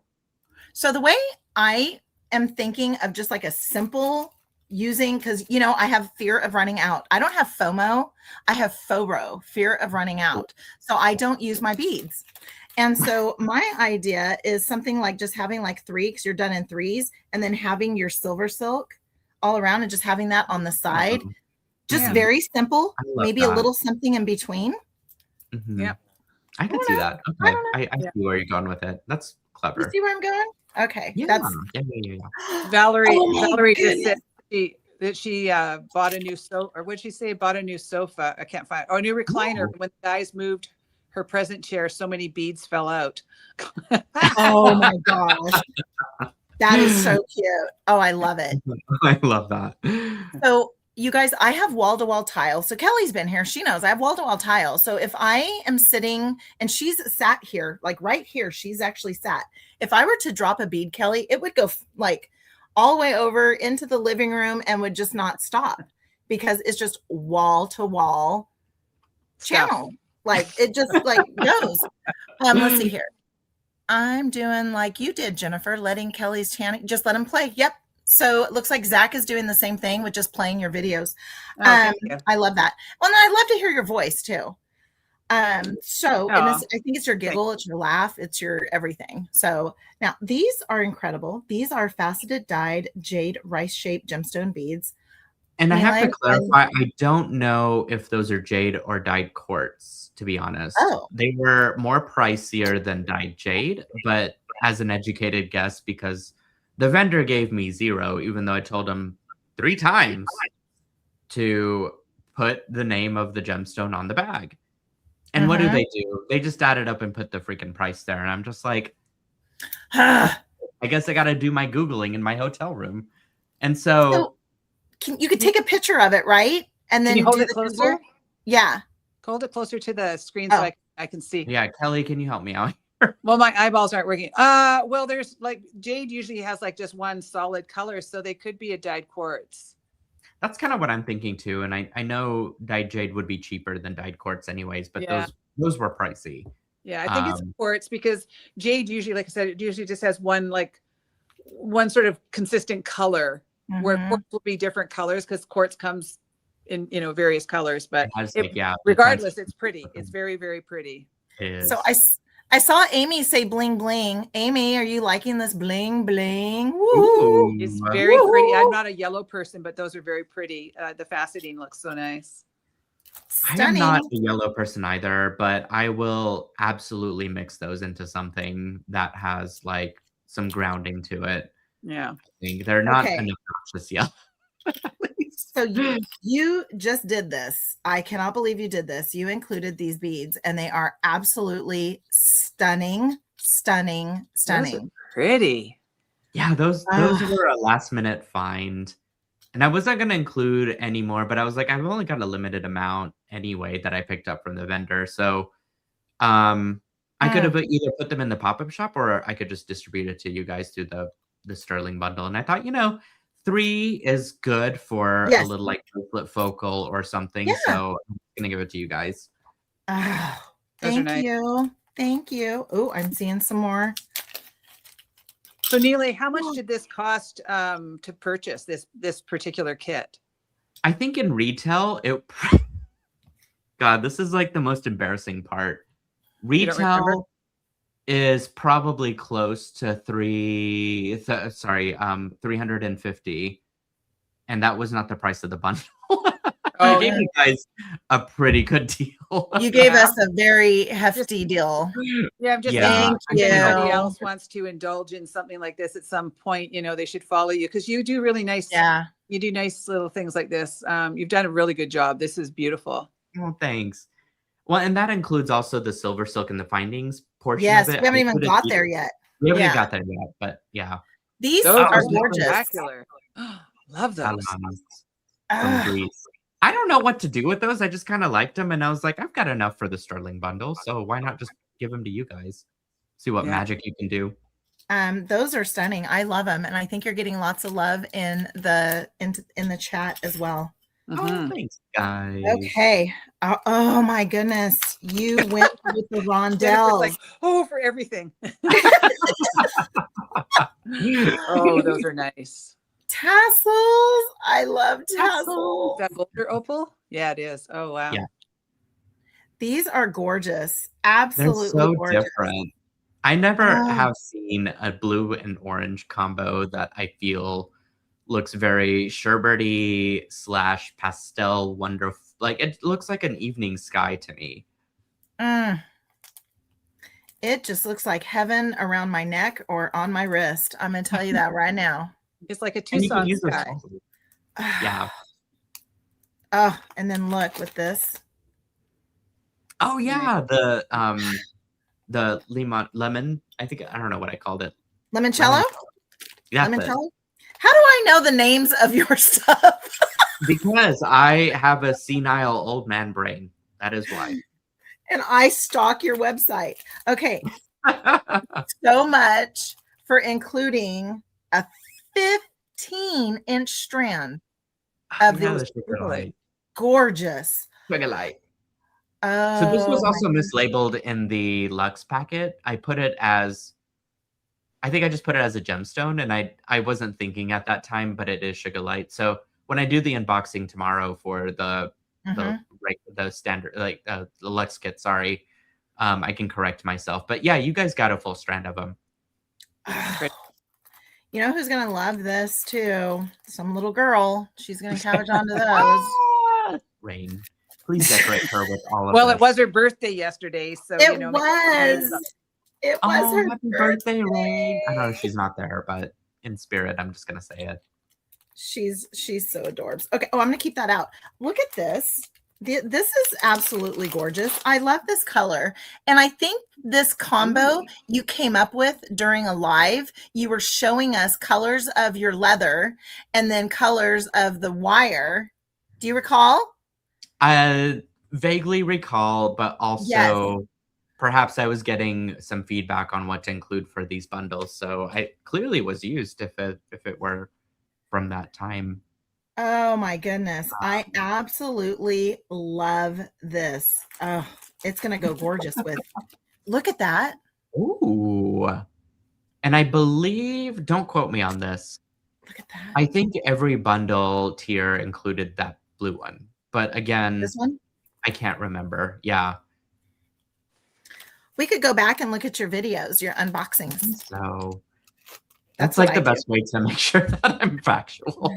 Speaker 2: So the way I am thinking of just like a simple using, because, you know, I have fear of running out. I don't have FOMO. I have FORO, fear of running out. So I don't use my beads. And so my idea is something like just having like 3, because you're done in 3s, and then having your silver silk all around and just having that on the side. Just very simple, maybe a little something in between.
Speaker 1: Yeah.
Speaker 3: I can see that. Okay. I see where you're going with it. That's clever.
Speaker 2: You see where I'm going? Okay.
Speaker 3: Yeah.
Speaker 1: Valerie just said she bought a new sofa, or would she say bought a new sofa? I can't find, or a new recliner. When the guys moved her present chair, so many beads fell out.
Speaker 2: Oh my gosh. That is so cute. Oh, I love it.
Speaker 3: I love that.
Speaker 2: So you guys, I have wall-to-wall tile. So Kelly's been here. She knows I have wall-to-wall tile. So if I am sitting, and she's sat here, like right here, she's actually sat. If I were to drop a bead, Kelly, it would go like all the way over into the living room and would just not stop, because it's just wall-to-wall channel. Like it just like goes. Let's see here. I'm doing like you did, Jenifer, letting Kelly's channel, just let him play. Yep. So it looks like Zach is doing the same thing with just playing your videos. I love that. Well, and I'd love to hear your voice too. And this, I think it's your giggle, it's your laugh, it's your everything. So now these are incredible. These are faceted dyed jade rice shaped gemstone beads.
Speaker 3: And I have to
Speaker 2: Nealay,
Speaker 3: clarify, I don't know if those are jade or dyed quartz, to be honest.
Speaker 2: Oh.
Speaker 3: They were more pricier than dyed jade, but as an educated guess, because the vendor gave me 0, even though I told him 3 times to put the name of the gemstone on the bag. And what do? They just added up and put the freaking price there. And I'm just like, I guess I got to do my Googling in my hotel room. And so
Speaker 2: you could take a picture of it, right? And then
Speaker 1: Can you hold
Speaker 2: do
Speaker 1: it
Speaker 2: the
Speaker 1: closer?
Speaker 2: Google? Yeah.
Speaker 1: Hold it closer to the screen so I can see.
Speaker 3: Yeah, Kelly, can you help me out?
Speaker 1: Well, my eyeballs aren't working. Well, there's like jade usually has like just one solid color, so they could be a dyed quartz.
Speaker 3: That's kind of what I'm thinking too. And I know dyed jade would be cheaper than dyed quartz anyways, but those were pricey.
Speaker 1: Yeah, I think it's quartz because jade usually, like I said, it usually just has one sort of consistent color, where quartz will be different colors because quartz comes in various colors. But regardless, it's pretty. It's very, very pretty.
Speaker 2: So I saw Amy say bling bling. Amy, are you liking this bling bling? Woo!
Speaker 1: It's very pretty. I'm not a yellow person, but those are very pretty. The faceting looks so nice.
Speaker 2: Stunning.
Speaker 3: I am not a yellow person either, but I will absolutely mix those into something that has like some grounding to it.
Speaker 1: Yeah.
Speaker 3: I think they're not an obnoxious yellow.
Speaker 2: So you just did this. I cannot believe you did this. You included these beads and they are absolutely stunning, stunning, stunning.
Speaker 1: Those are pretty.
Speaker 3: Yeah, those were a last minute find. And I wasn't going to include any more, but I was like, I've only got a limited amount anyway that I picked up from the vendor. So I could have either put them in the pop-up shop or I could just distribute it to you guys through the Sterling bundle. And I thought, 3 is good for a little like bracelet focal or something. So I'm gonna give it to you guys.
Speaker 2: Thank you. Thank you. Oh, I'm seeing some more.
Speaker 1: So Nealay, how much did this cost to purchase this particular kit?
Speaker 3: I think in retail, God, this is like the most embarrassing part. Retail is probably close to 350, and that was not the price of the bundle. I gave you guys a pretty good deal.
Speaker 2: You gave us a very hefty deal.
Speaker 1: Yeah, I'm just
Speaker 2: thank you.
Speaker 1: If anybody else wants to indulge in something like this at some point, they should follow you because you do really nice.
Speaker 2: Yeah,
Speaker 1: you do nice little things like this. You've done a really good job. This is beautiful.
Speaker 3: Oh, thanks. Well, and that includes also the silver silk and the findings portion of it.
Speaker 2: We haven't even got there yet.
Speaker 3: We haven't got there yet, but yeah.
Speaker 2: These are gorgeous.
Speaker 1: Spectacular. Love those.
Speaker 3: From Greece. I don't know what to do with those. I just kind of liked them, and I was like, I've got enough for the Sterling bundle, so why not just give them to you guys? See what magic you can do.
Speaker 2: Those are stunning. I love them, and I think you're getting lots of love in the chat as well.
Speaker 3: Oh, thanks, guys.
Speaker 2: Okay. Oh my goodness, you went with the rondelles.
Speaker 1: Like, for everything. Oh, those are nice.
Speaker 2: Tassels. I love tassels.
Speaker 1: Is that Boulder Opal? Yeah, it is. Oh wow.
Speaker 3: Yeah.
Speaker 2: These are gorgeous. Absolutely
Speaker 3: They're so
Speaker 2: gorgeous.
Speaker 3: different. I never have seen a blue and orange combo that I feel looks very sherbety / pastel wonderful. Like it looks like an evening sky to me.
Speaker 2: It just looks like heaven around my neck or on my wrist. I'm gonna tell you that right now.
Speaker 1: It's like a Tucson sky.
Speaker 3: Yeah.
Speaker 2: Oh, and then look with this.
Speaker 3: Oh yeah, the lemon. I don't know what I called it.
Speaker 2: Limoncello?
Speaker 3: Limoncello?
Speaker 2: How do I know the names of your stuff?
Speaker 3: Because I have a senile old man brain. That is why.
Speaker 2: And I stalk your website. Okay. So much for including a 15-inch strand of those gorgeous
Speaker 3: Sugar light.
Speaker 2: Oh,
Speaker 3: so this was also mislabeled in the Luxe packet. I think I just put it as a gemstone, and I wasn't thinking at that time, but it is sugar light. So when I do the unboxing tomorrow for the standard, like the Luxe kit, I can correct myself. But yeah, you guys got a full strand of them.
Speaker 2: You know who's gonna love this too? Some little girl. She's gonna couch onto those.
Speaker 3: Ah! Rain. Please decorate her with all of
Speaker 1: Well,
Speaker 3: this.
Speaker 1: it was her birthday yesterday, so
Speaker 2: It
Speaker 1: maybe-
Speaker 2: was. It was
Speaker 3: Oh,
Speaker 2: her
Speaker 3: happy birthday, Rain. I know she's not there, but in spirit, I'm just gonna say it.
Speaker 2: She's so adorbs. Okay. Oh, I'm gonna keep that out. Look at this. This is absolutely gorgeous. I love this color. And I think this combo you came up with during a live, you were showing us colors of your leather and then colors of the wire. Do you recall?
Speaker 3: I vaguely recall, but also perhaps I was getting some feedback on what to include for these bundles. So I clearly was used if it were from that time.
Speaker 2: Oh my goodness. I absolutely love this. Oh, it's going to go gorgeous with. Look at that.
Speaker 3: Ooh. And I believe, don't quote me on this,
Speaker 2: Look at that.
Speaker 3: I think every bundle tier included that blue one. But again,
Speaker 2: This one?
Speaker 3: I can't remember. Yeah.
Speaker 2: We could go back and look at your videos, your unboxings.
Speaker 3: So
Speaker 2: That's
Speaker 3: that's like
Speaker 2: what
Speaker 3: the
Speaker 2: I
Speaker 3: best way to make sure that I'm factual.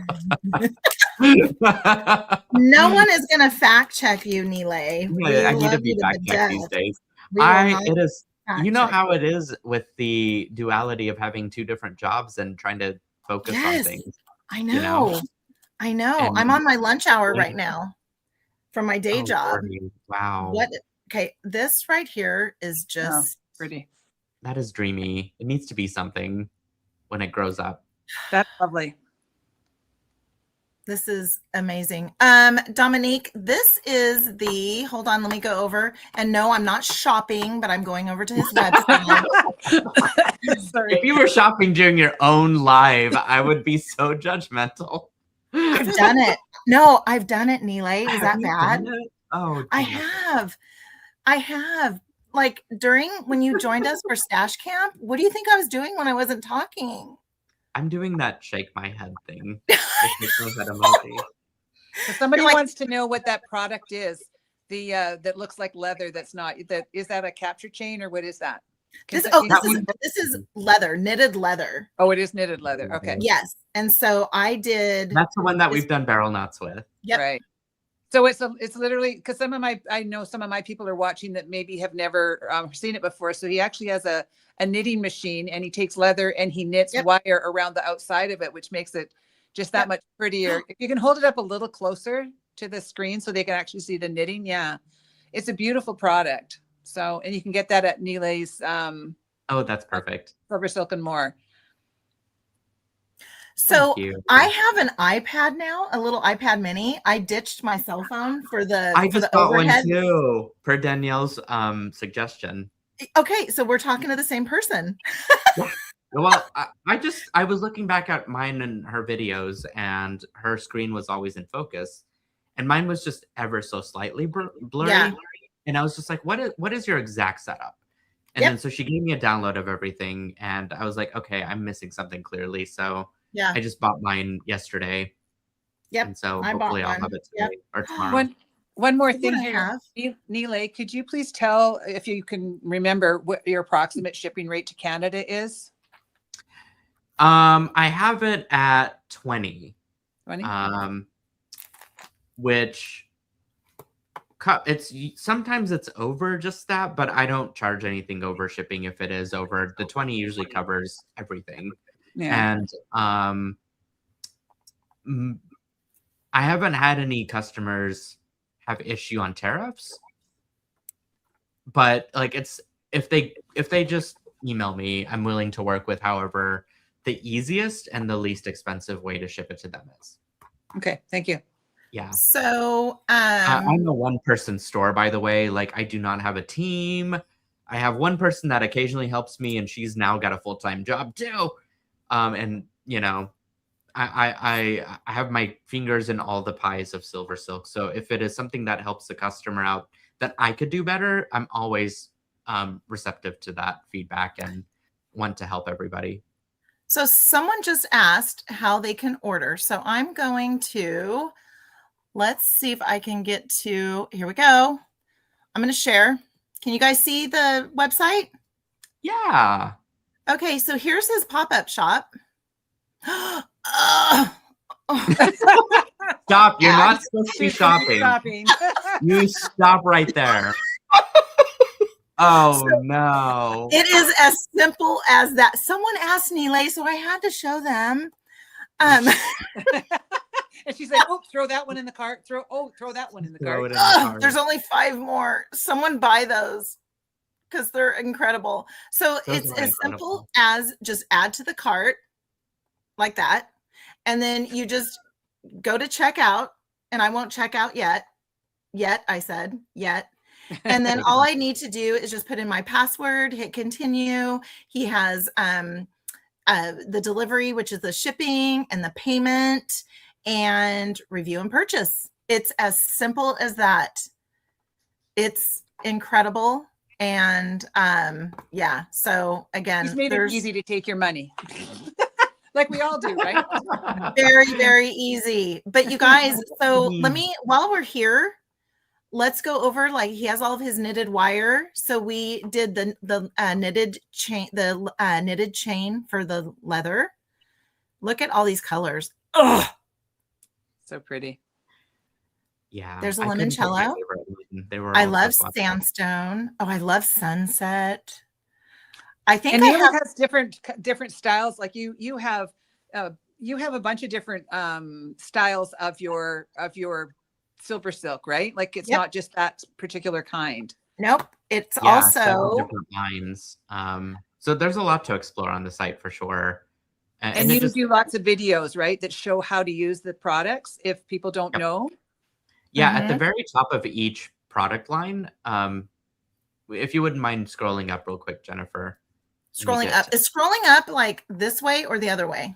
Speaker 2: No one is going to fact check you, Nealay.
Speaker 3: I need to be fact checked these days. It is, you know how it is with the duality of having two different jobs and trying to focus on things.
Speaker 2: I know.
Speaker 3: You know?
Speaker 2: I know.
Speaker 3: And-
Speaker 2: I'm on my lunch hour right now from my day job.
Speaker 3: Lordy. Wow.
Speaker 2: Okay, this right here is just
Speaker 1: pretty.
Speaker 3: That is dreamy. It needs to be something when it grows up.
Speaker 1: That's lovely.
Speaker 2: This is amazing. Dominique, this is the, hold on, let me go over. And no, I'm not shopping, but I'm going over to his website.
Speaker 1: Sorry.
Speaker 3: If you were shopping during your own live, I would be so judgmental.
Speaker 2: I've done it. No, I've done it, Nealay. Is that
Speaker 3: Have you
Speaker 2: bad?
Speaker 3: done it? Oh,
Speaker 2: I
Speaker 3: damn.
Speaker 2: have. Like when you joined us for Stash Camp, what do you think I was doing when I wasn't talking?
Speaker 3: I'm doing that shake my head thing. The shake my head emoji.
Speaker 1: So somebody wants to know what that product is. The that looks like leather. That's not. That is that a capture chain or what is that?
Speaker 2: This
Speaker 3: That
Speaker 2: is leather, knitted leather.
Speaker 1: Oh, it is knitted leather. Okay.
Speaker 2: Yes, and so I did.
Speaker 3: That's the one that we've done barrel knots with.
Speaker 2: Yep.
Speaker 1: Right. So it's literally because I know some of my people are watching that maybe have never seen it before. So he actually has a knitting machine and he takes leather and he knits wire around the outside of it, which makes it just that much prettier. If you can hold it up a little closer to the screen so they can actually see the knitting. Yeah, it's a beautiful product. So, and you can get that at Nealay's.
Speaker 3: Oh, that's perfect.
Speaker 1: Silver Silk and More.
Speaker 2: So I have an iPad now, a little iPad mini. I ditched my cell phone for the
Speaker 3: I just got
Speaker 2: overhead.
Speaker 3: one too, per Danielle's suggestion.
Speaker 2: Okay, so we're talking to the same person.
Speaker 3: Well, I was looking back at mine and her videos, and her screen was always in focus, and mine was just ever so slightly blurry.
Speaker 2: Yeah.
Speaker 3: And I was just like, "What is your exact setup?" And then so she gave me a download of everything, and I was like, "Okay, I'm missing something clearly." So
Speaker 2: yeah,
Speaker 3: I just bought mine yesterday.
Speaker 2: Yep.
Speaker 3: And so
Speaker 2: I
Speaker 3: hopefully I'll
Speaker 2: bought
Speaker 3: have
Speaker 2: one.
Speaker 3: it today or tomorrow.
Speaker 1: One more
Speaker 2: What
Speaker 1: thing
Speaker 2: I
Speaker 1: here,
Speaker 2: have.
Speaker 1: Nealay, could you please tell if you can remember what your approximate shipping rate to Canada is?
Speaker 3: I have it at 20.
Speaker 1: 20?
Speaker 3: Which sometimes it's over just that, but I don't charge anything over shipping if it is over. The 20 usually covers everything.
Speaker 1: Yeah.
Speaker 3: And I haven't had any customers have issue on tariffs, but like if they just email me, I'm willing to work with however the easiest and the least expensive way to ship it to them is.
Speaker 1: Okay, thank you.
Speaker 3: Yeah.
Speaker 2: So
Speaker 3: I'm a one-person store, by the way. Like, I do not have a team. I have one person that occasionally helps me, and she's now got a full-time job too. And you know, I have my fingers in all the pies of Silver Silk. So if it is something that helps the customer out that I could do better, I'm always receptive to that feedback and want to help everybody.
Speaker 2: So someone just asked how they can order. So I'm going to, let's see if I can get to, here we go. I'm going to share. Can you guys see the website?
Speaker 3: Yeah.
Speaker 2: Okay, so here's his pop-up shop.
Speaker 3: Stop. You're
Speaker 2: Yeah.
Speaker 3: not supposed to be shopping. You stop right there. Oh, no.
Speaker 2: It is as simple as that. Someone asked Nealay, so I had to show them.
Speaker 1: And she's like, oh, throw that one in the cart. Throw that one in the
Speaker 3: Throw
Speaker 1: cart.
Speaker 3: it in the cart.
Speaker 2: There's only 5 more. Someone buy those because they're incredible. So it's as simple as just add to the cart like that. And then you just go to checkout, and I won't check out yet. I said yet. And then all I need to do is just put in my password, hit continue. He has the delivery, which is the shipping and the payment, and review and purchase. It's as simple as that. It's incredible. And yeah, so again,
Speaker 1: he's made it easy to take your money. Like we all do, right?
Speaker 2: Very, very easy. But you guys, so let me, while we're here, let's go over, like, he has all of his knitted wire. So we did the knitted chain, knitted chain for the leather. Look at all these colors. Oh,
Speaker 1: so pretty.
Speaker 3: Yeah.
Speaker 2: There's a limoncello. I love sandstone. Oh, I love sunset. I think
Speaker 1: and Nealay has different styles. Like you have a bunch of different styles of your silver silk, right? Like it's not just that particular kind.
Speaker 2: Nope. It's also
Speaker 3: different lines. So there's a lot to explore on the site for sure.
Speaker 1: And you do lots of videos, right, that show how to use the products if people don't know.
Speaker 3: Yeah, at the very top of each product line, if you wouldn't mind scrolling up real quick, Jenifer.
Speaker 2: Scrolling up. Is scrolling up like this way or the other way?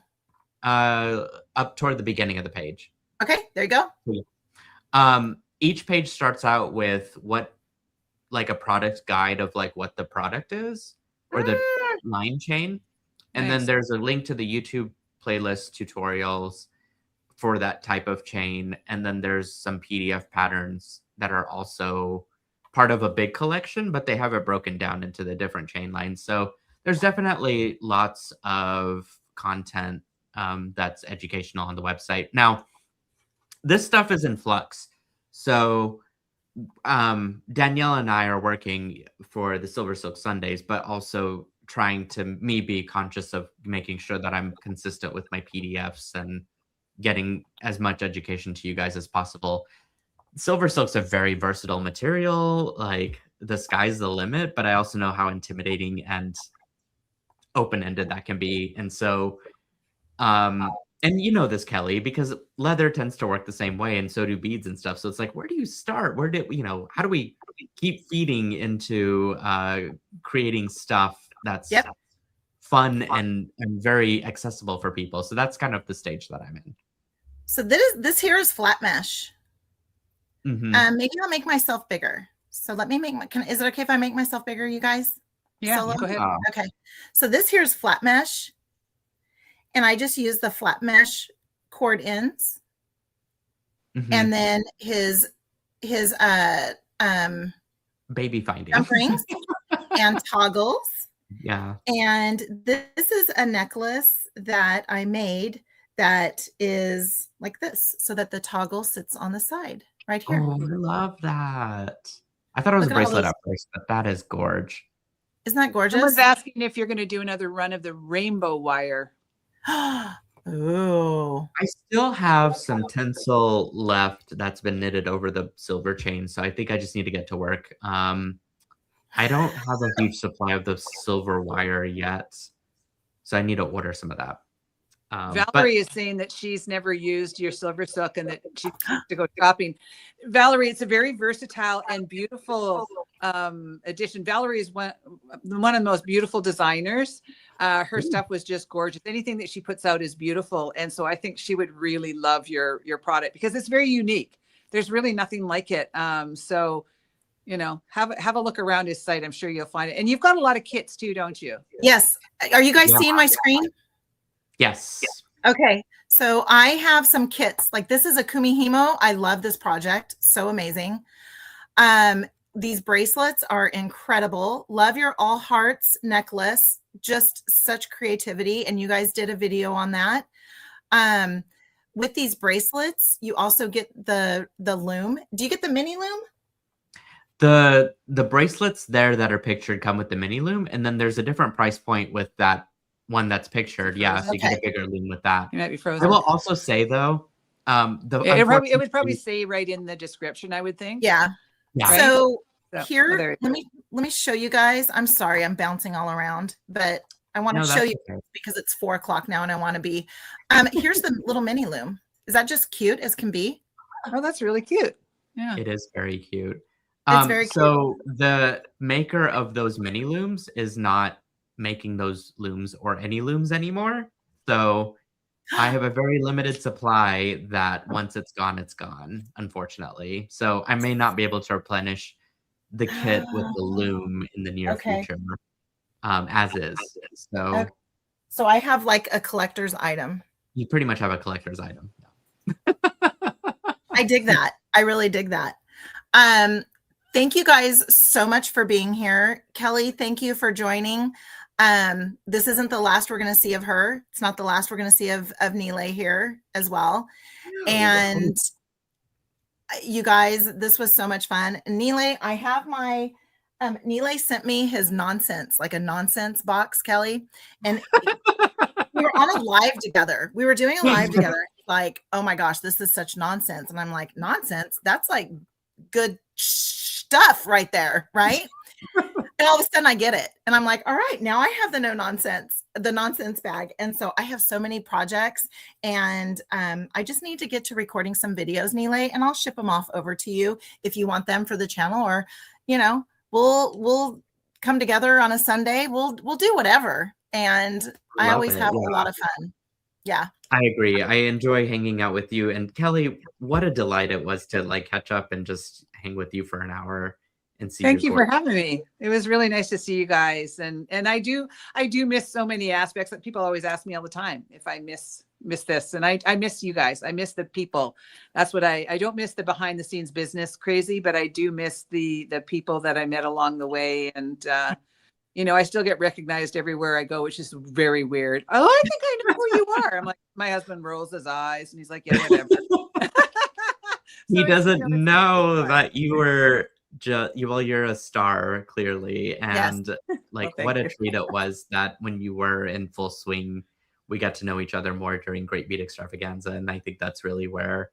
Speaker 3: Up toward the beginning of the page.
Speaker 2: Okay, there you go.
Speaker 3: Each page starts out with like a product guide of like what the product is or the line chain. And then there's a link to the YouTube playlist tutorials for that type of chain. And then there's some PDF patterns that are also part of a big collection, but they have it broken down into the different chain lines. So there's definitely lots of content that's educational on the website. Now, this stuff is in flux. So Danielle and I are working for the Silver Silk Sundays, but also trying to be conscious of making sure that I'm consistent with my PDFs and getting as much education to you guys as possible. Silver Silk's a very versatile material. Like the sky's the limit, but I also know how intimidating and open-ended that can be. And so, and you know this, Kelly, because leather tends to work the same way, and so do beads and stuff. So it's like, where do you start? How do we keep feeding into creating stuff that's fun and very accessible for people? So that's kind of the stage that I'm in.
Speaker 2: So this here is flat mesh. Maybe I'll make myself bigger. So let me make is it okay if I make myself bigger, you guys?
Speaker 1: Yeah,
Speaker 2: Solo?
Speaker 1: go ahead.
Speaker 2: Okay. So this here is flat mesh. And I just use the flat mesh cord ends. And then his
Speaker 3: baby finding
Speaker 2: rings and toggles.
Speaker 3: Yeah.
Speaker 2: And this is a necklace that I made that is like this, so that the toggle sits on the side right here.
Speaker 3: Oh, I love that. I thought it was a bracelet at first, but that is gorge.
Speaker 2: Isn't that gorgeous?
Speaker 1: Someone's asking if you're going to do another run of the rainbow wire.
Speaker 2: Oh,
Speaker 3: I still have some tinsel left that's been knitted over the silver chain, so I think I just need to get to work. I don't have a huge supply of the silver wire yet, so I need to order some of that.
Speaker 1: Valerie is saying that she's never used your silver silk and that she needs to go shopping. Valerie, it's a very versatile and beautiful addition. Valerie is one of the most beautiful designers. Her stuff was just gorgeous. Anything that she puts out is beautiful. And so I think she would really love your product because it's very unique. There's really nothing like it. So, you know, have a look around his site. I'm sure you'll find it. And you've got a lot of kits too, don't you?
Speaker 2: Yes. Are you guys seeing my screen?
Speaker 3: Yes.
Speaker 2: Okay. So I have some kits. Like this is a Kumihimo. I love this project. So amazing. these bracelets are incredible. Love your all hearts necklace. Just such creativity. And you guys did a video on that. With these bracelets, you also get the loom. Do you get the mini loom?
Speaker 3: The bracelets there that are pictured come with the mini loom, and then there's a different price point with that one that's pictured. Yeah, so you get a bigger loom with that.
Speaker 1: You might be frozen.
Speaker 3: I will also say though,
Speaker 1: it would probably say right in the description, I would think.
Speaker 2: Yeah.
Speaker 3: Yeah.
Speaker 2: So
Speaker 1: Right?
Speaker 2: here, let me show you guys. I'm sorry, I'm bouncing all around, but I want to show you because it's 4:00 now and I want to be. Here's the little mini loom. Is that just cute as can be?
Speaker 1: Oh, that's really cute. Yeah.
Speaker 3: It is very cute.
Speaker 2: It's very
Speaker 3: so the maker of those mini looms is not making those looms or any looms anymore. So I have a very limited supply that once it's gone, unfortunately. So I may not be able to replenish the kit with the loom in the near future, as is.
Speaker 2: So I have like a collector's item.
Speaker 3: You pretty much have a collector's item.
Speaker 2: I dig that. I really dig that. Thank you guys so much for being here. Kelly, thank you for joining. This isn't the last we're going to see of her. It's not the last we're going to see of Nealay here as well. And you guys, this was so much fun. Nealay, I have my, Nealay sent me his nonsense, like a nonsense box, Kelly. And we were on a live together. We were doing a live together. Like, oh my gosh, this is such nonsense. And I'm like, nonsense? That's like good stuff right there, right? And all of a sudden I get it. And I'm like, all right, now I have the nonsense bag. And so I have so many projects and I just need to get to recording some videos, Nealay, and I'll ship them off over to you if you want them for the channel, or, you know, we'll come together on a Sunday. We'll do whatever. And I always have a lot of fun. Yeah.
Speaker 3: I agree. I enjoy hanging out with you. And Kelly, what a delight it was to like catch up and just hang with you for an hour and see.
Speaker 1: Thank you for having me. It was really nice to see you guys. And I do miss so many aspects that people always ask me all the time if I miss this. And I miss you guys. I miss the people. That's what I don't miss the behind the scenes business crazy, but I do miss the people that I met along the way. And you know, I still get recognized everywhere I go, which is very weird. Oh, I think I know who you are. I'm like, my husband rolls his eyes and he's like, yeah, whatever.
Speaker 3: He doesn't know that you were you're a star, clearly. And like, what a treat it was that when you were in full swing, we got to know each other more during Great Beat Extravaganza. And I think that's really where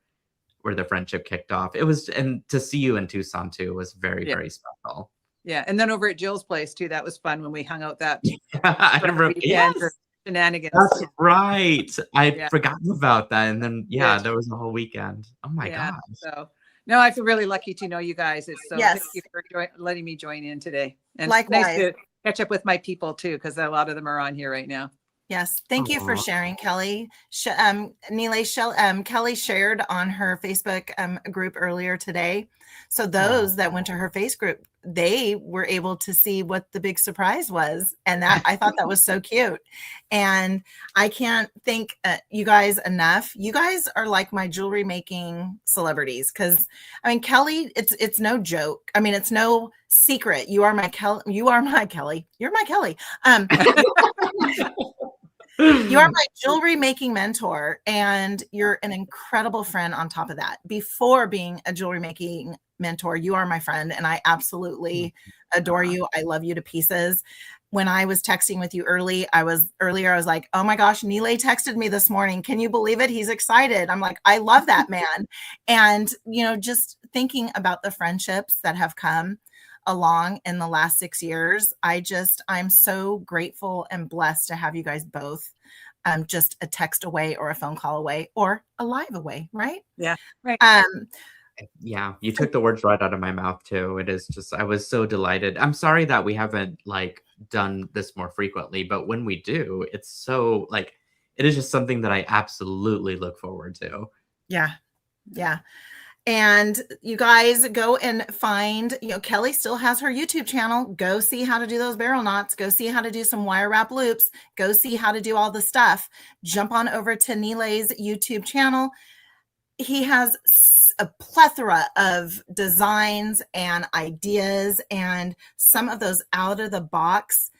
Speaker 3: the friendship kicked off. It was, and to see you in Tucson too was very, very special.
Speaker 1: Yeah, and then over at Jill's place too, that was fun when we hung out that.
Speaker 3: I remember. Yes,
Speaker 1: shenanigans.
Speaker 3: That's right. I'd forgotten about that, and then there was a whole weekend. Oh my gosh.
Speaker 1: So no, I feel really lucky to know you guys. It's so thank you for letting me join in today, and
Speaker 2: likewise.
Speaker 1: Nice to catch up with my people too, because a lot of them are on here right now.
Speaker 2: Yes. Thank you for sharing, Kelly. Nealay, Kelly shared on her Facebook group earlier today. So those that went to her face group, they were able to see what the big surprise was. And that I thought that was so cute. And I can't thank you guys enough. You guys are like my jewelry making celebrities. Cause I mean, Kelly, it's no joke. I mean, it's no secret. You are my Kelly. You are my Kelly. You're my Kelly. You are my jewelry making mentor, and you're an incredible friend on top of that. Before being a jewelry making mentor, you are my friend, and I absolutely adore you. I love you to pieces. When I was texting with you earlier, I was like, oh my gosh, Nealay texted me this morning. Can you believe it? He's excited. I'm like, I love that man. And, you know, just thinking about the friendships that have come along in the last 6 years, I'm so grateful and blessed to have you guys both just a text away or a phone call away or a live away, right?
Speaker 1: Yeah, right.
Speaker 3: Yeah, you took the words right out of my mouth too. It is just, I was so delighted. I'm sorry that we haven't like done this more frequently, but when we do, it's so like, it is just something that I absolutely look forward to.
Speaker 2: Yeah. Yeah. And you guys go and find, you know, Kelly still has her YouTube channel. Go see how to do those barrel knots. Go see how to do some wire wrap loops. Go see how to do all the stuff. Jump on over to Nealay's YouTube channel. he has a plethora of designs and ideas, and some of those out of the box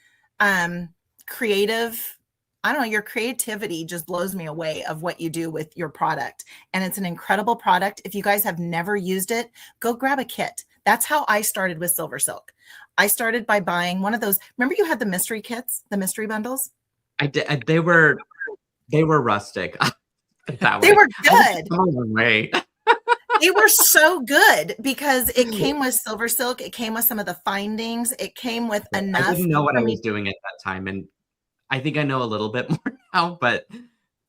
Speaker 2: creative. I don't know, your creativity just blows me away of what you do with your product. And it's an incredible product. If you guys have never used it, go grab a kit. That's how I started with Silver Silk. I started by buying one of those. Remember you had the mystery kits, the mystery bundles?
Speaker 3: I did. They were rustic.
Speaker 2: They were good.
Speaker 3: Way.
Speaker 2: They were so good because it came with Silver Silk. It came with some of the findings. It came with enough.
Speaker 3: I didn't know what I was doing at that time, and I think I know a little bit more now. But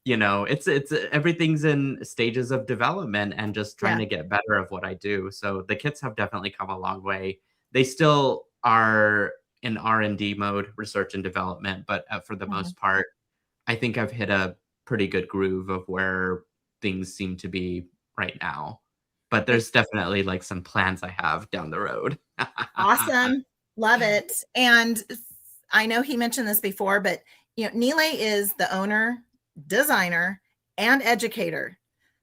Speaker 3: you know, it's everything's in stages of development and just trying to get better of what I do. So the kits have definitely come a long way. They still are in R&D mode, research and development, but for the most part, I think I've hit a pretty good groove of where things seem to be right now. But there's definitely like some plans I have down the road.
Speaker 2: Awesome. Love it. And I know he mentioned this before, but you know, Nealay is the owner, designer, and educator,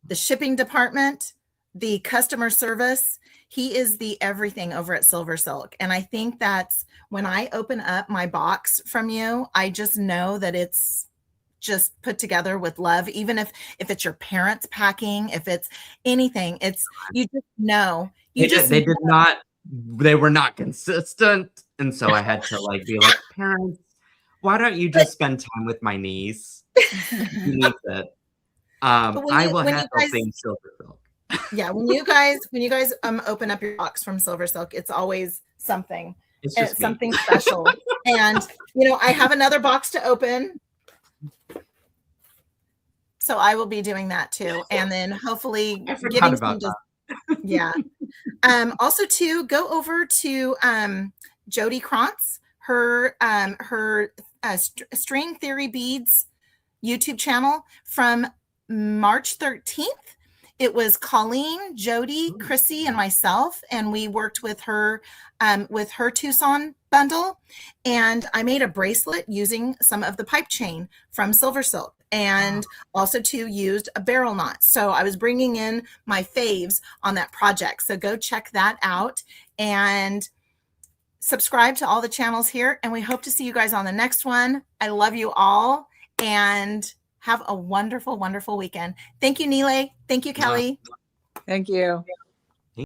Speaker 2: the shipping department, the customer service. He is the everything over at Silver Silk. And I think that's when I open up my box from you, I just know that it's just put together with love. Even if it's your parents packing, if it's anything, it's, you just know. They
Speaker 3: were not consistent. And so I had to like be like, parents, why don't you just spend time with my niece? She needs it. I will handle things Silver Silk.
Speaker 2: Yeah, when you guys open up your box from Silver Silk, it's always something. It's something special. And you know, I have another box to open. So I will be doing that too. And then hopefully getting some also to go over to Jody Krantz, her String Theory Beads YouTube channel from March 13th. It was Colleen, Jody, Chrissy, and myself, and we worked with her Tucson bundle. And I made a bracelet using some of the pipe chain from Silver Silk, and also used a barrel knot. So I was bringing in my faves on that project. So go check that out and subscribe to all the channels here. And we hope to see you guys on the next one. I love you all, and have a wonderful, wonderful weekend. Thank you, Nealay. Thank you, Kelly.
Speaker 1: Thank you.